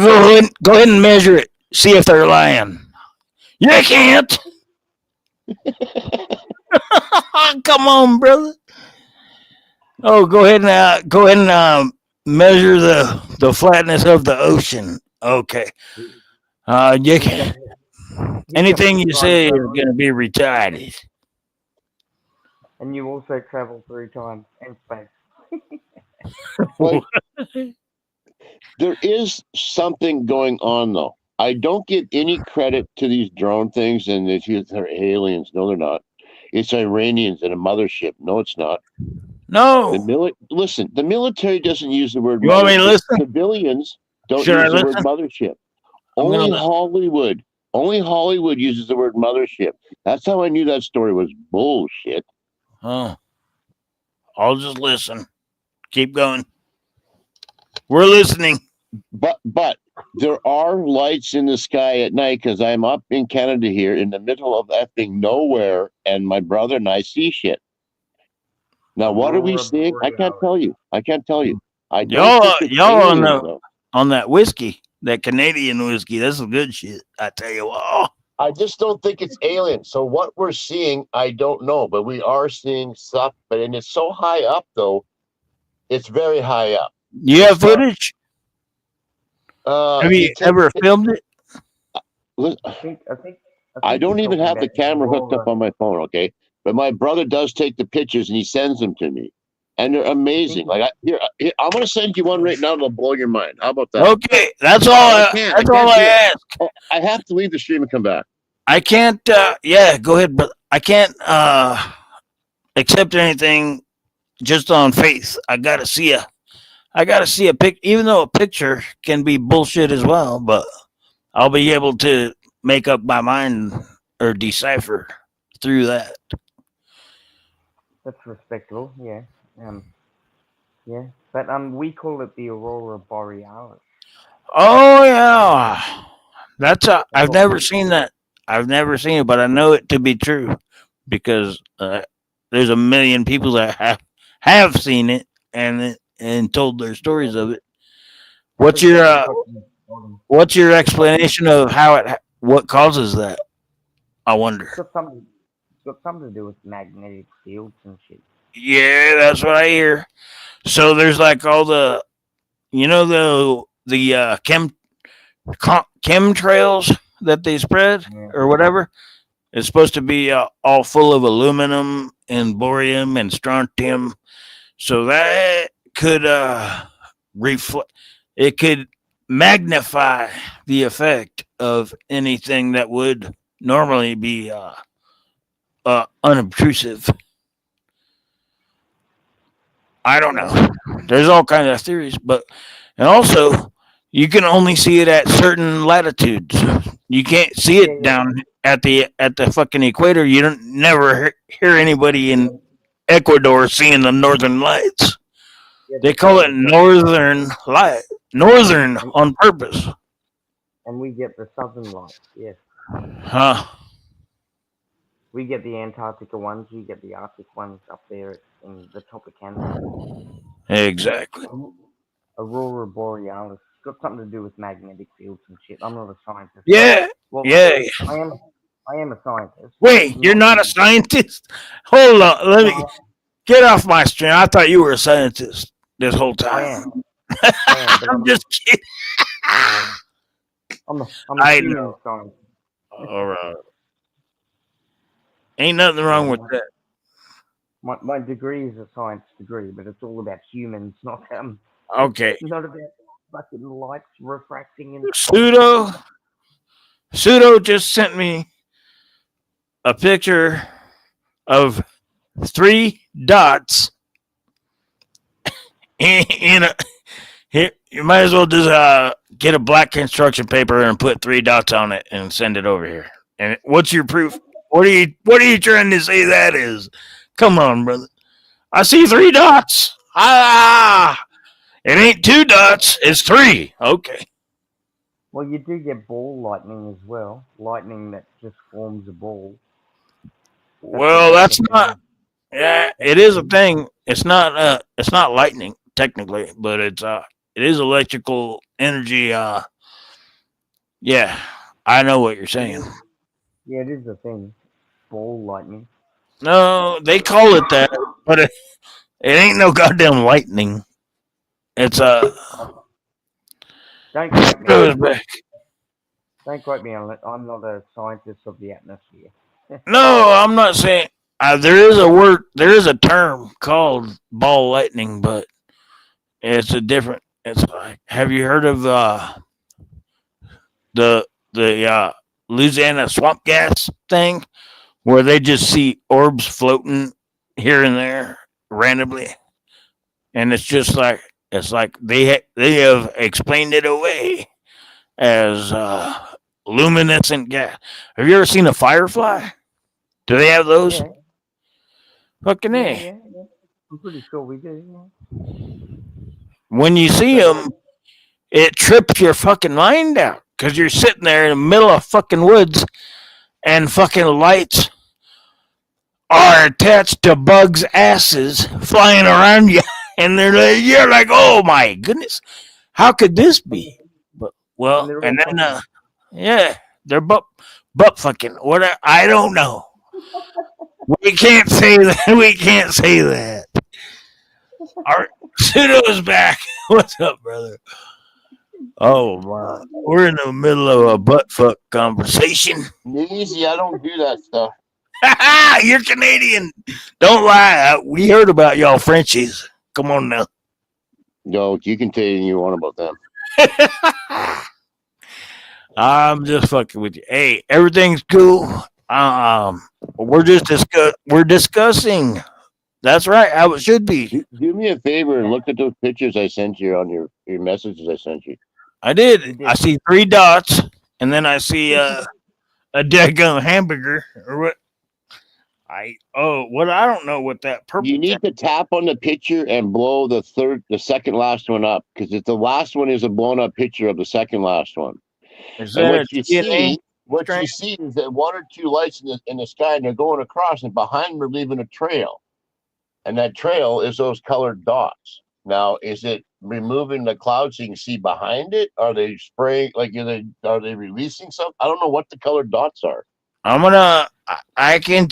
go ahead and measure it. See if they're lying. You can't. Come on, brother. Oh, go ahead and measure the flatness of the ocean. Okay. You He's can, got, he's got anything you time say is travel, going to be retarded. and you also travel through time and space. Like, there is something going on, though. I don't give any credit to these drone things and they're aliens. No, they're not. It's Iranians in a mothership. No, it's not. No. Listen, the military doesn't use the word You want me to mothership. listen? Civilians don't Should I use the word listen? mothership. I'm going to Only listen. Hollywood. Only Hollywood uses the word mothership. That's how I knew that story was bullshit. Oh, I'll just listen. Keep going. We're listening. But there are lights in the sky at night because I'm up in Canada here in the middle of effing nowhere, and my brother and I see shit. Now, what are we Aurora seeing? I can't Borealis. tell you. I can't tell you. I don't Y'all, think it's y'all aliens, though. on that whiskey, that Canadian whiskey. That's some good shit. I tell you what. Oh, I just don't think it's aliens. So what we're seeing, I don't know, but we are seeing stuff. And it's so high up, though. It's very high up. you have footage? Have you You take. ever filmed it? I think I think I don't you're even talking have the about the camera hooked up Aurora. on my phone, okay? But my brother does take the pictures and he sends them to me, and they're I amazing. think Like here, I'm gonna send you one right now that'll blow your mind. How about that? Okay, that's all. But I That's all can't I do it. ask. Oh, I have to leave the stream and come back. I can't. Yeah, go ahead, but I can't accept anything just on faith. I gotta see a. I gotta see a pic. Even though a picture can be bullshit as well, but I'll be able to make up my mind or decipher through that. that's respectable. Yeah. Um. Yeah. But we call it the Aurora Borealis. Oh yeah, that's a. That's I've what never we. seen that. I've never seen it, but I know it to be true because there's a million people that have seen it and told their stories of it. What's It's your got the top and bottom. what's your The top. explanation of how it what causes that? I wonder. It's got something. It's got something to do with magnetic fields and shit. Yeah, that's what I hear. So there's like all the the chemtrails that they spread Yeah. or whatever. It's supposed to be all full of aluminum and borium and strontium, so that could reflect. It could magnify the effect of anything that would normally be unobtrusive. I don't Yeah. know. There's all kinds of theories, but and also you can only see it at certain latitudes. You can't see Yeah. it down at the fucking equator. You don't never hear anybody Yeah. in Ecuador seeing the northern lights. Yeah. They That's call right. it Exactly. northern light, northern And, on purpose. and we get the southern lights. Yes. Huh? We get the Antarctica ones. You get the Arctic ones up there in the top of Canada. Exactly. Aurora Borealis. It's got something to do with magnetic fields and shit. I'm not a scientist. Yeah. Well, Yeah. I am. I am a scientist. Wait, you're Not not a really. scientist? Hold on. Let me No, get off my stream. I thought you were a scientist this whole I time. am. I am. But I'm just kidding. I'm a I human know. scientist. All right. Ain't nothing Yeah, wrong with that. my degree is a science degree, but it's all about humans, not Okay. not about fucking lights refracting and Pseudo Pseudo just sent me a picture of 3 dots in a. Here, you might as well just get a black construction paper and put 3 dots on it and send it over here. And what's your proof? What are you trying to say that is? Come on, brother. I see 3 dots. Ah, it ain't 2 dots. It's 3. Okay. Well, you do get ball lightning as well. Lightning that just forms a ball. Well, That's that's a not. thing. Yeah, it is a thing. It's not. It's not lightning technically, but it is electrical energy. Yeah, I know what you're It saying. is. Yeah, it is a thing. Ball lightning. No, they call it that, but it ain't no goddamn lightning. It's Don't quote me. goes back. Don't quote me on it. I'm not a scientist of the atmosphere. No, I'm not saying. There is a word. There is a term called ball lightning, but it's a different. It's like. Have you heard of the Louisiana swamp gas thing, where they just see orbs floating here and there randomly, and it's like they have explained it away as luminescent gas. Have you ever seen a firefly? Do they have those? Yeah, Fucking yeah, A. yeah. I'm pretty sure we do. When you see So them, it trips your fucking mind out because you're sitting there in the middle of fucking woods and fucking lights are attached to bugs' asses flying around you, and you're like, oh my goodness, how could this be? But and well, they're all and then fucking. yeah, they're butt fucking. What I don't know. We can't say that. We can't say that. Our pseudo's back. What's up, brother? Oh my, we're in the middle of a butt fuck conversation. Easy, I don't do that stuff. You're Canadian. Don't lie. We heard about y'all Frenchies. Come on now. No, you can tell anything you want about them. I'm just fucking with you. Hey, everything's cool. We're discussing. That's right. How it should be. Do me a favor and look at those pictures I sent you on your messages I sent you. I did. I see 3 dots, and then I see a daggum hamburger or what. I don't know what that purple. You need to tap on the picture and blow the second last one up, because if the last one is a blown up picture of the second last one. Is And that what you see is that 1 or 2 lights in the sky, and they're going across, and behind them are leaving a trail, and that trail is those colored dots. Now, is it removing the cloud so you can see behind it? Are they spraying? Like, are they releasing something? I don't know what the colored dots are. I can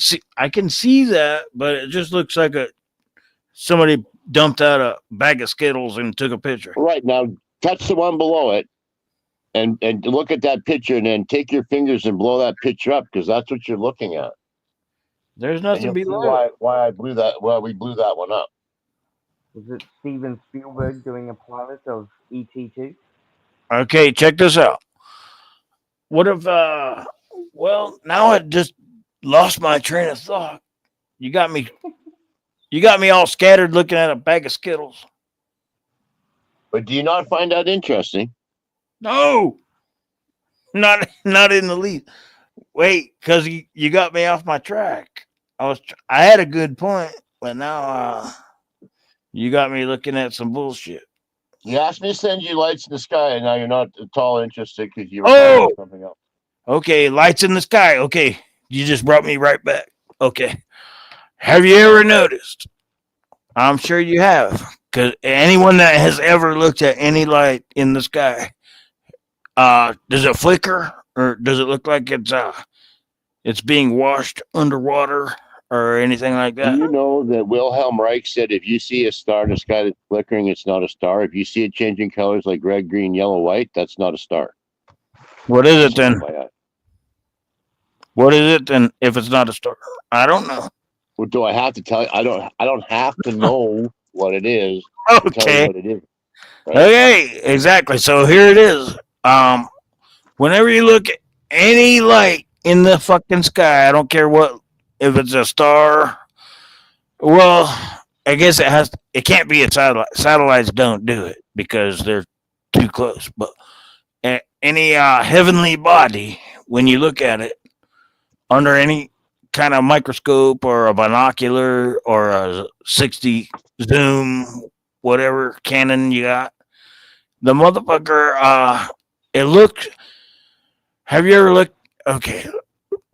see that, but it just looks like somebody dumped out a bag of Skittles and took a picture. Right, now touch the one below it and look at that picture, and then take your fingers and blow that picture up, because that's what you're looking at. There's nothing below. Why we blew that one up. Was it Steven Spielberg doing a pilot of ET2? Okay, check this out. What if well, now I just lost my train of thought. You got me all scattered looking at a bag of Skittles. But do you not find that interesting? No. Not in the least. Wait, because you got me off my track. I had a good point, but now you got me looking at some bullshit. You asked me to send you lights in the sky, and now you're not at all interested because you were talking about something else. Okay, lights in the sky. Okay, you just brought me right back. Okay. Have you ever noticed? I'm sure you have, because anyone that has ever looked at any light in the sky, does it flicker, or does it look like it's being washed underwater or anything like that? Do you know that Wilhelm Reich said if you see a star in the sky that's flickering, it's not a star? If you see it changing colors like red, green, yellow, white, that's not a star. What is it then? What is it then if it's not a star? I don't know. Well, do I have to tell you? I don't have to know what it is. Okay. To tell you what it is. Right? Okay, exactly. So here it is. Whenever you look at any light in the fucking sky, I don't care if it's a star. Well, I guess it can't be a satellite. Satellites don't do it because they're too close. But any heavenly body, when you look at it under any kind of microscope or a binocular or a 60 zoom, whatever Canon you got, the motherfucker, it looks. Have you ever looked? Okay,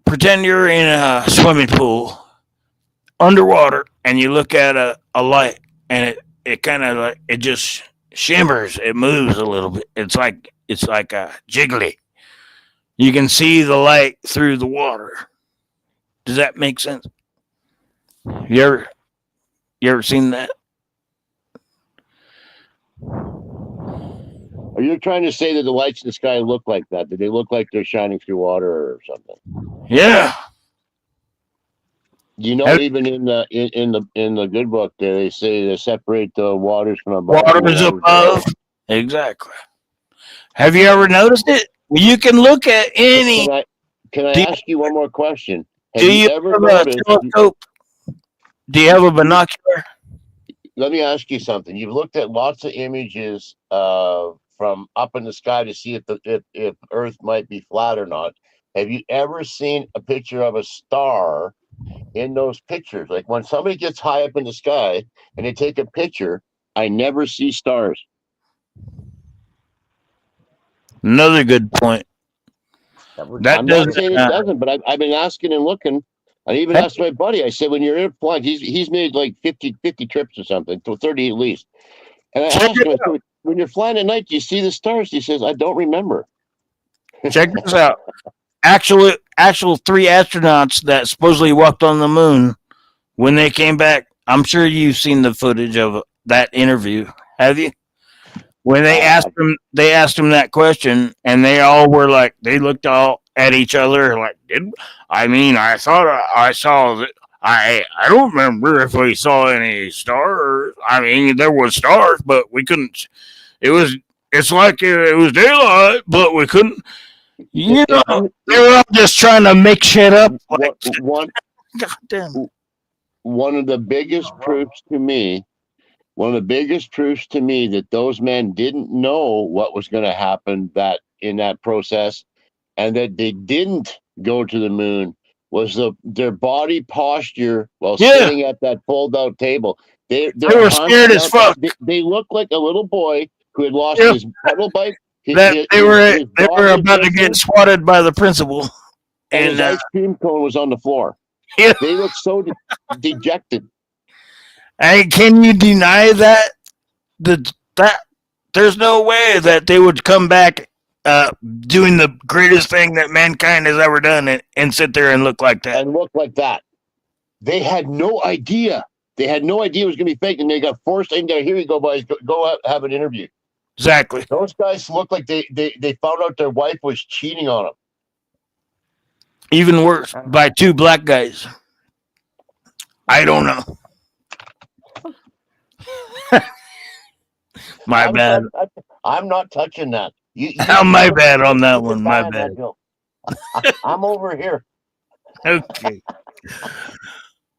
pretend you're in a swimming pool underwater, and you look at a light, and it kind of like it just shimmers. It moves a little bit. It's like a jiggly. You can see the light through the water. Does that make sense? You ever seen that? Are you trying to say that the lights in the sky look like that? That they look like they're shining through water or something? Yeah. You know, Have- even in the good book, they say to separate the waters from above. Waters above. Exactly. Have you ever noticed it? Well, you can look at any. Can I Do, ask you one more question? do Have you you ever have a noticed? telescope? Do you have a binocular? Let me ask you something. You've looked at lots of images from up in the sky to see if Earth might be flat or not. Have you ever seen a picture of a star in those pictures? Like when somebody gets high up in the sky and they take a picture, I never see stars. Another good point. That I'm not doesn't. saying it doesn't, but I've been asking and looking. I even asked my buddy. I said, when you're in flight, he's made like 50 trips or something, to 30 at least. And I asked him, I said, when you're flying at night, do you see the stars? He says, I don't remember. Check this out. Actual 3 astronauts that supposedly walked on the moon, when they came back, I'm sure you've seen the footage of that interview. Have you? When they asked them that question, and they all were like, they looked all at each other like, I thought I saw that. I don't remember if we saw any stars. I mean, there was stars, but we couldn't. It's like it was daylight, but we couldn't. You know, they were all just trying to make shit up. Like, goddamn. One of the biggest proofs to me that those men didn't know what was going to happen in that process, and that they didn't go to the moon, was their body posture while sitting at that fold out table. They were scared as fuck. They looked like a little boy who had lost his pedal bike. They were about to get swatted by the principal, and his ice cream cone was on the floor. Yeah. They looked so dejected. Hey, can you deny that? That there's no way that they would come back doing the greatest thing that mankind has ever done and sit there and look like that. And look like that. They had no idea. They had no idea it was going to be fake, and they got forced in there. Here you go, boys. Go have an interview. Exactly. Those guys look like they found out their wife was cheating on them. Even worse, by 2 black guys. I don't know. My bad. I'm not touching that. My bad on that one. My bad. I'm over here. Okay.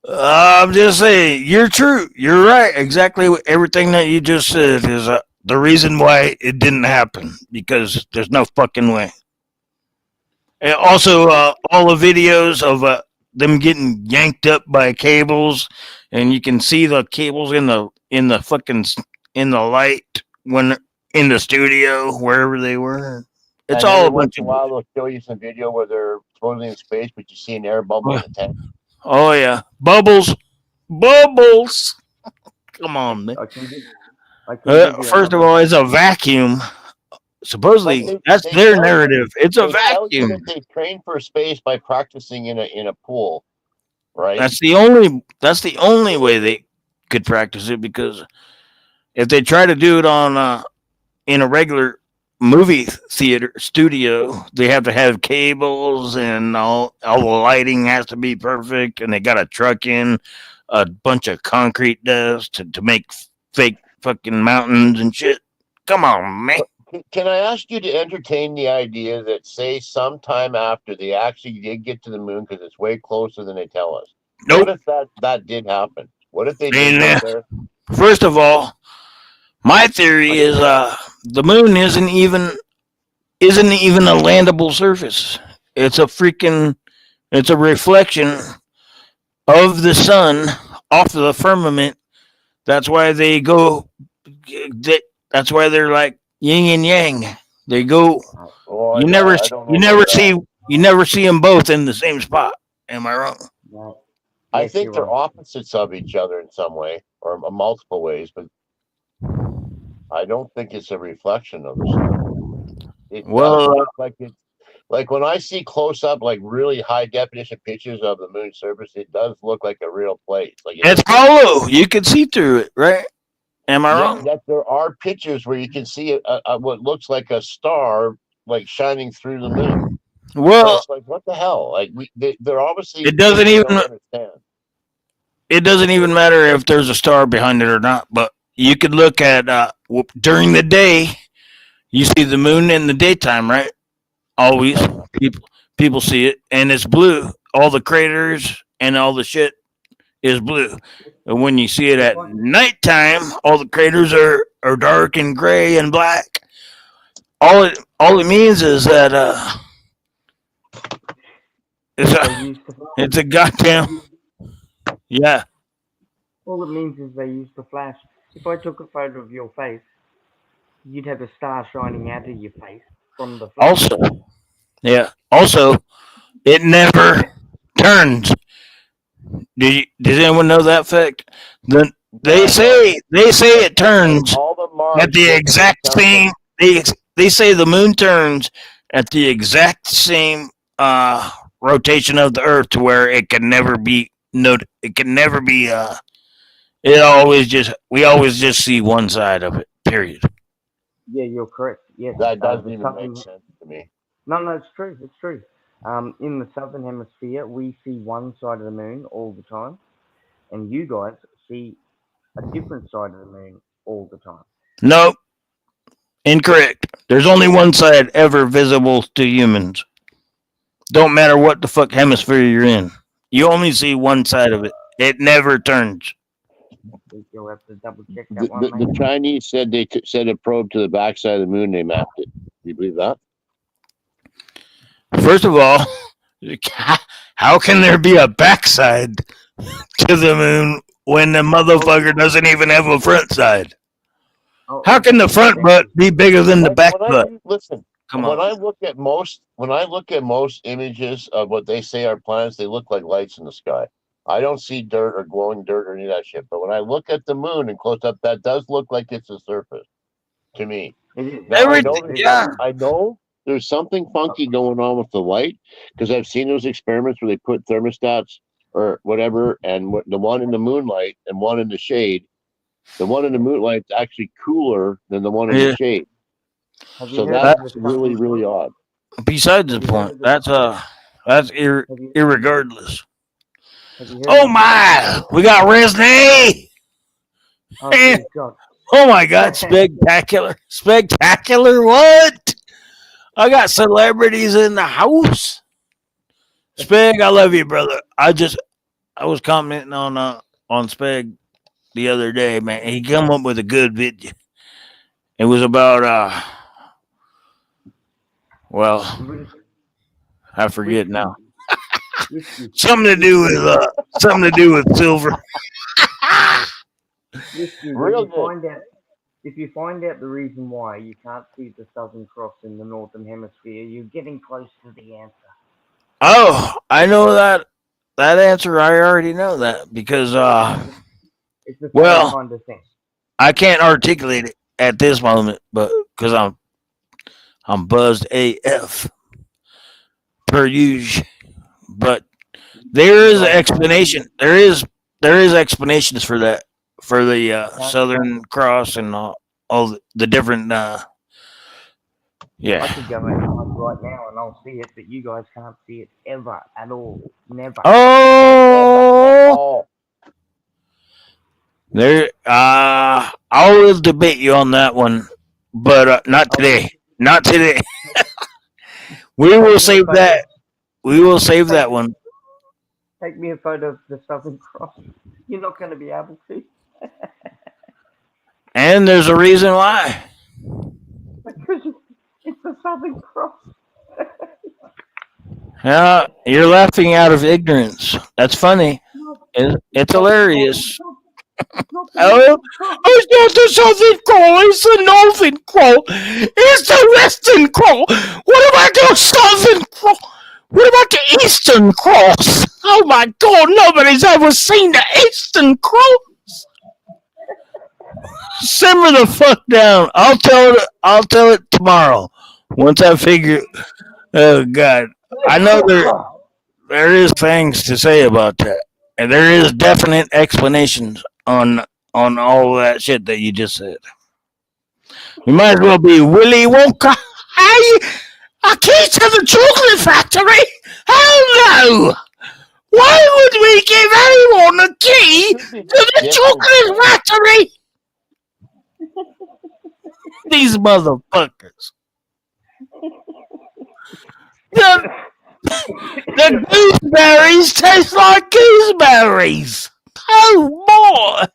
I'm just saying, you're true. You're right. Exactly everything that you just said is the reason why it didn't happen, because there's no fucking way. And also, all the videos of them getting yanked up by cables, and you can see the cables in the light when in the studio, wherever they were. It's all a bunch of. While they'll show you some video where they're supposedly in space, but you see an air bubble in the tank. Oh yeah, bubbles. Come on, man. First of all, it's a vacuum. Supposedly, that's their narrative. It's a vacuum. They train for space by practicing in a pool, right? That's the only way they could practice it, because if they try to do it on in a regular movie theater studio, they have to have cables, and all the lighting has to be perfect, and they got to truck in a bunch of concrete dust to make fake fucking mountains and shit. Come on, man. Can I ask you to entertain the idea that, say, sometime after they actually did get to the moon, because it's way closer than they tell us? Nope. What if that did happen? What if they did get there? First of all, my theory is the moon isn't even a landable surface. It's a reflection of the sun off of the firmament. That's why they go. That's why they're like yin and yang. They go. You never see them both in the same spot. Am I wrong? No. I Yes, think you're they're wrong. opposites of each other in some way, or multiple ways, but I don't think it's a reflection of the sun. It does look like it. Like when I see close up, like really high definition pictures of the moon's surface, it does look like a real place. Like it's hollow. You can see through it, right? Am I wrong? That there are pictures where you can see what looks like a star, like shining through the moon. But Well, it's like, what the hell? Like they're obviously it doesn't things we even don't understand. it doesn't even matter if there's a star behind it or not. But you could look at during the day. You see the moon in the daytime, right? Always people see it, and it's blue. All the craters and all the shit is blue. And when you see it at nighttime, all the craters are dark and gray and black. All it means is that it's They a used to flash. it's a goddamn yeah. All it means is they used to flash. If I took a photo of your face, you'd have a star shining out of your face from the flash. Also, yeah. Also, it never turns. Does anyone know that fact? The, they say it turns All the Mars at the look exact something. same. They say the moon turns at the exact same rotation of the Earth to where it can never be It can never be. It always just we always just see one side of it. Period. Yeah, you're correct. Yes, That doesn't the even southern. make sense to me. No, it's true. It's true. In the southern hemisphere, we see one side of the moon all the time, and you guys see a different side of the moon all the time. Nope, incorrect. There's only one side ever visible to humans. Don't matter what the fuck hemisphere you're in. You only see one side of it. It never turns. I think you'll have to double check The, that one, the, mate. the Chinese said they sent a probe to the backside of the moon. They mapped it. Do you believe that? First of all, how can there be a backside to the moon when the motherfucker doesn't even have a front side? Oh, How can the front butt be bigger than the back butt? Listen, Come when on. I look at most images of what they say are planets, they look like lights in the sky. I don't see dirt or glowing dirt or any of that shit. But when I look at the moon and close up, that does look like it's a surface to me. it is. Now Everything, yeah. I know there's something funky going on with the light because I've seen those experiments where they put thermostats or whatever, and the one in the moonlight and one in the shade. The one in the moonlight's actually cooler than the one in the Yeah. shade. Have you So heard that's of the really, southern really cross? odd. Besides the point, that's Have you, irregardless. have you heard Oh of my, we got Resnay. Oh, dear God. Oh my God, spectacular, spectacular! What? I got celebrities in the house. Speg, I love you, brother. I was commenting on Speg the other day, man. He come up with a good video. It was about well, I forget now. Whiskey. Something to do with silver. Whiskey. Real good. If you find out the reason why you can't see the Southern Cross in the Northern Hemisphere, you're getting close to the answer. Oh, I know that answer. I already know that because It's the same well, kind of thing. I can't articulate it at this moment, but because I'm buzzed AF per usual. But there is an explanation. There is explanations for that for the Southern Cross and all the different. I Yeah. could go outside right now and I'll see it, but you guys can't see it ever at all. Never. Oh, Oh, there. I will debate you on that one, but not today. Not today. We will save that. We will save that one. Take me a photo of the Southern Cross. You're not going to be able to. And there's a reason why. Because it's the Southern Cross. Yeah, you're laughing out of ignorance. That's funny. It's hilarious. Oh, it's not the Southern Cross. It's the Northern Cross. It's the Western Cross. What about the Southern Cross? What about the Eastern Cross? Oh my God, nobody's ever seen the Eastern Cross. Simmer the fuck down. I'll tell it tomorrow. Once I figure. Oh God, I know there is things to say about that, and there is definite explanations on on all that shit that you just said. We might as well be Willy Wonka. Hey, a key to the chocolate factory? Hell no! Why would we give anyone a key to the chocolate factory? These motherfuckers. The gooseberries taste like gooseberries. Oh boy!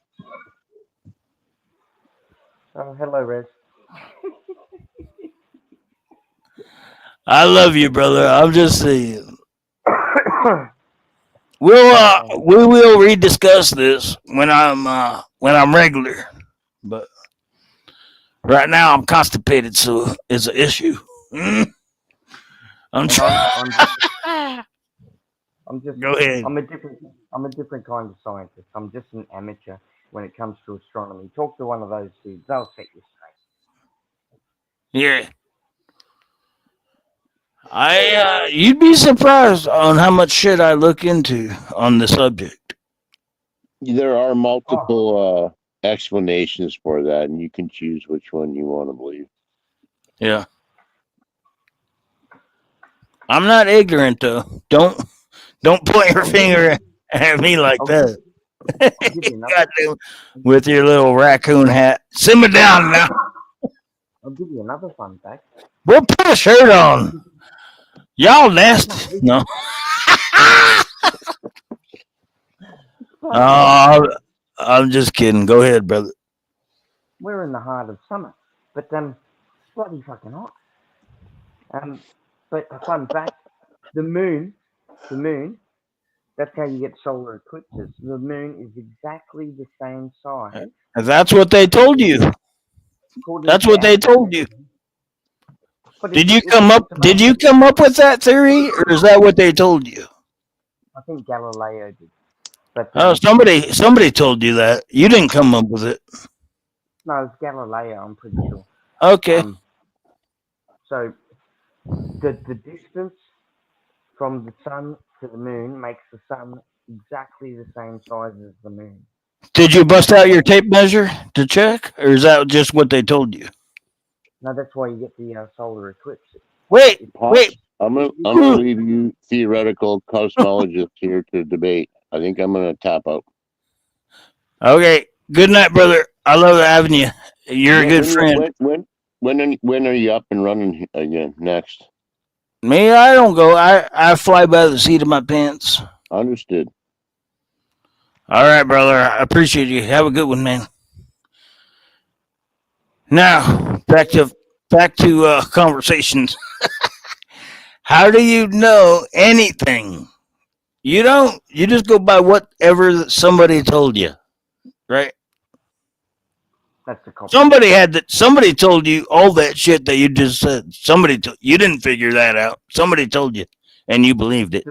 Oh, hello, Rez. I love you, brother. I'm just saying. We will rediscuss this when I'm regular, but right now I'm constipated, so it's an issue. I'm trying. I'm just. Go ahead. I'm a different kind of scientist. I'm just an amateur when it comes to astronomy. Talk to one of those dudes; they'll set you straight. Yeah. You'd be surprised on how much shit I look into on the subject. There are multiple explanations for that, and you can choose which one you want to believe. Yeah. I'm not ignorant though. Don't point your finger at me like that. Goddamn, with your little raccoon hat. Simmer down now. I'll give you another fun fact. We'll put a shirt on. Y'all nasty. No. Oh, I'm just kidding. Go ahead, brother. We're in the heart of summer, but bloody fucking hot. But a fun fact: the moon. That's how you get solar eclipses. The moon is exactly the same size. That's what they told you. That's what they told you. Did you come up with that theory, or is that what they told you? I think Galileo did. But somebody told you that. You didn't come up with it. No, it's Galileo. I'm pretty sure. Okay. So the distance from the sun to the moon makes the sun exactly the same size as the moon. Did you bust out your tape measure to check, or is that just what they told you? No, that's why you get the solar eclipse. Wait. I'm gonna leave you theoretical cosmologists here to debate. I think I'm gonna tap out. Okay. Good night, brother. I love having you. You're a good friend. When are you up and running again next? Me, I don't go. I fly by the seat of my pants. Understood. All right, brother. I appreciate you. Have a good one, man. Now, back to conversations. How do you know anything? You don't. You just go by whatever somebody told you, right? That's the cop. Somebody told you all that shit that you just said. You didn't figure that out. Somebody told you, and you believed it.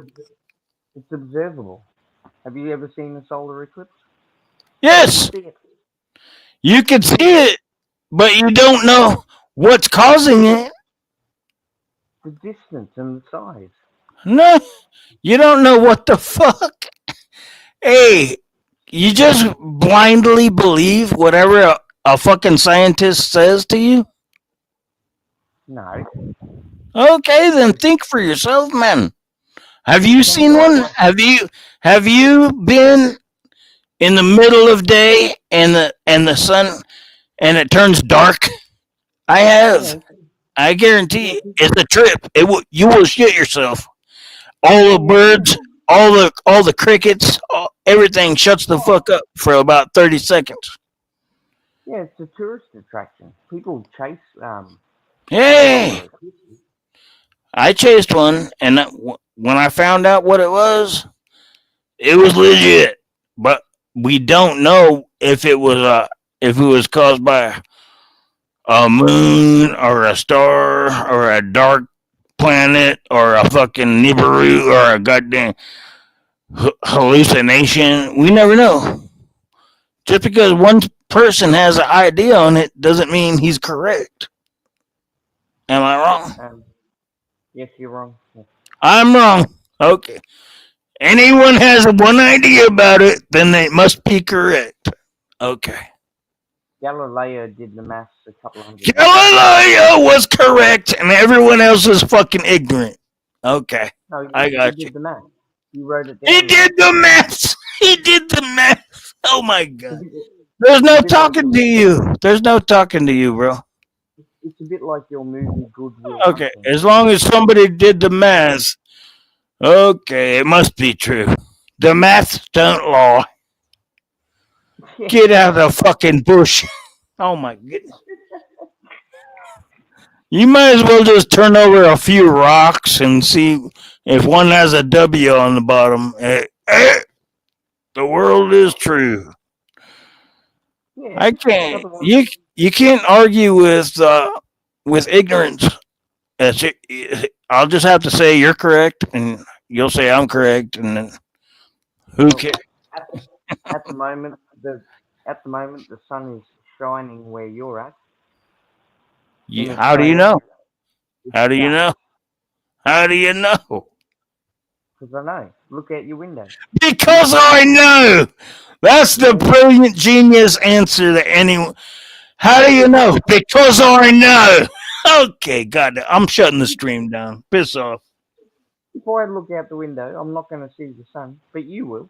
It's observable. Have you ever seen a solar eclipse? Yes. You can see it, but you don't know what's causing it. The distance and the size. No, you don't know what the fuck. Hey, you just blindly believe whatever a fucking scientist says to you? No. Okay, then think for yourself, man. Have you seen one? Have you been in the middle of day and the sun and it turns dark? I have. I guarantee it's a trip. You will shit yourself. All the birds, all the crickets, everything shuts the fuck up for about 30 seconds. Yeah, it's a tourist attraction. People chase. Hey, I chased one, and when I found out what it was legit. But we don't know if it was caused by a moon or a star or a dark planet or a fucking Nibiru or a goddamn hallucination. We never know. Just because one person has an idea on it doesn't mean he's correct. Am I wrong? Yes, you're wrong. I'm wrong. Okay. Anyone has one idea about it, then they must be correct. Okay. Galileo did the maths a couple hundred years ago. Galileo was correct, and everyone else is fucking ignorant. Okay. No, I got he you. did the maths. You wrote it He down. did the math. He did the math. Oh my It's a god. bit, There's no it's a bit like talking to you. There's no talking to you, bro. it's a bit like your movie Goodwill Okay. Hunting. As long as somebody did the math, okay, it must be true. The maths don't lie. Yeah. Get out of the fucking bush. Oh my goodness. You might as well just turn over a few rocks and see if one has a W on the bottom. The world is true. Yeah. I can't. Otherwise, You can't argue with ignorance. That's it. I'll just have to say you're correct, and you'll say I'm correct, and then who well, cares? at the moment, the sun is shining where you're at in How do you Australia. know? It's How do you dark, know? How do you know? because I know. Look out your window. Because I know. That's the brilliant genius answer that anyone. How do you know? Because I know. Okay, God, I'm shutting the stream down. Piss off. If I look out the window, I'm not going to see the sun, but you will.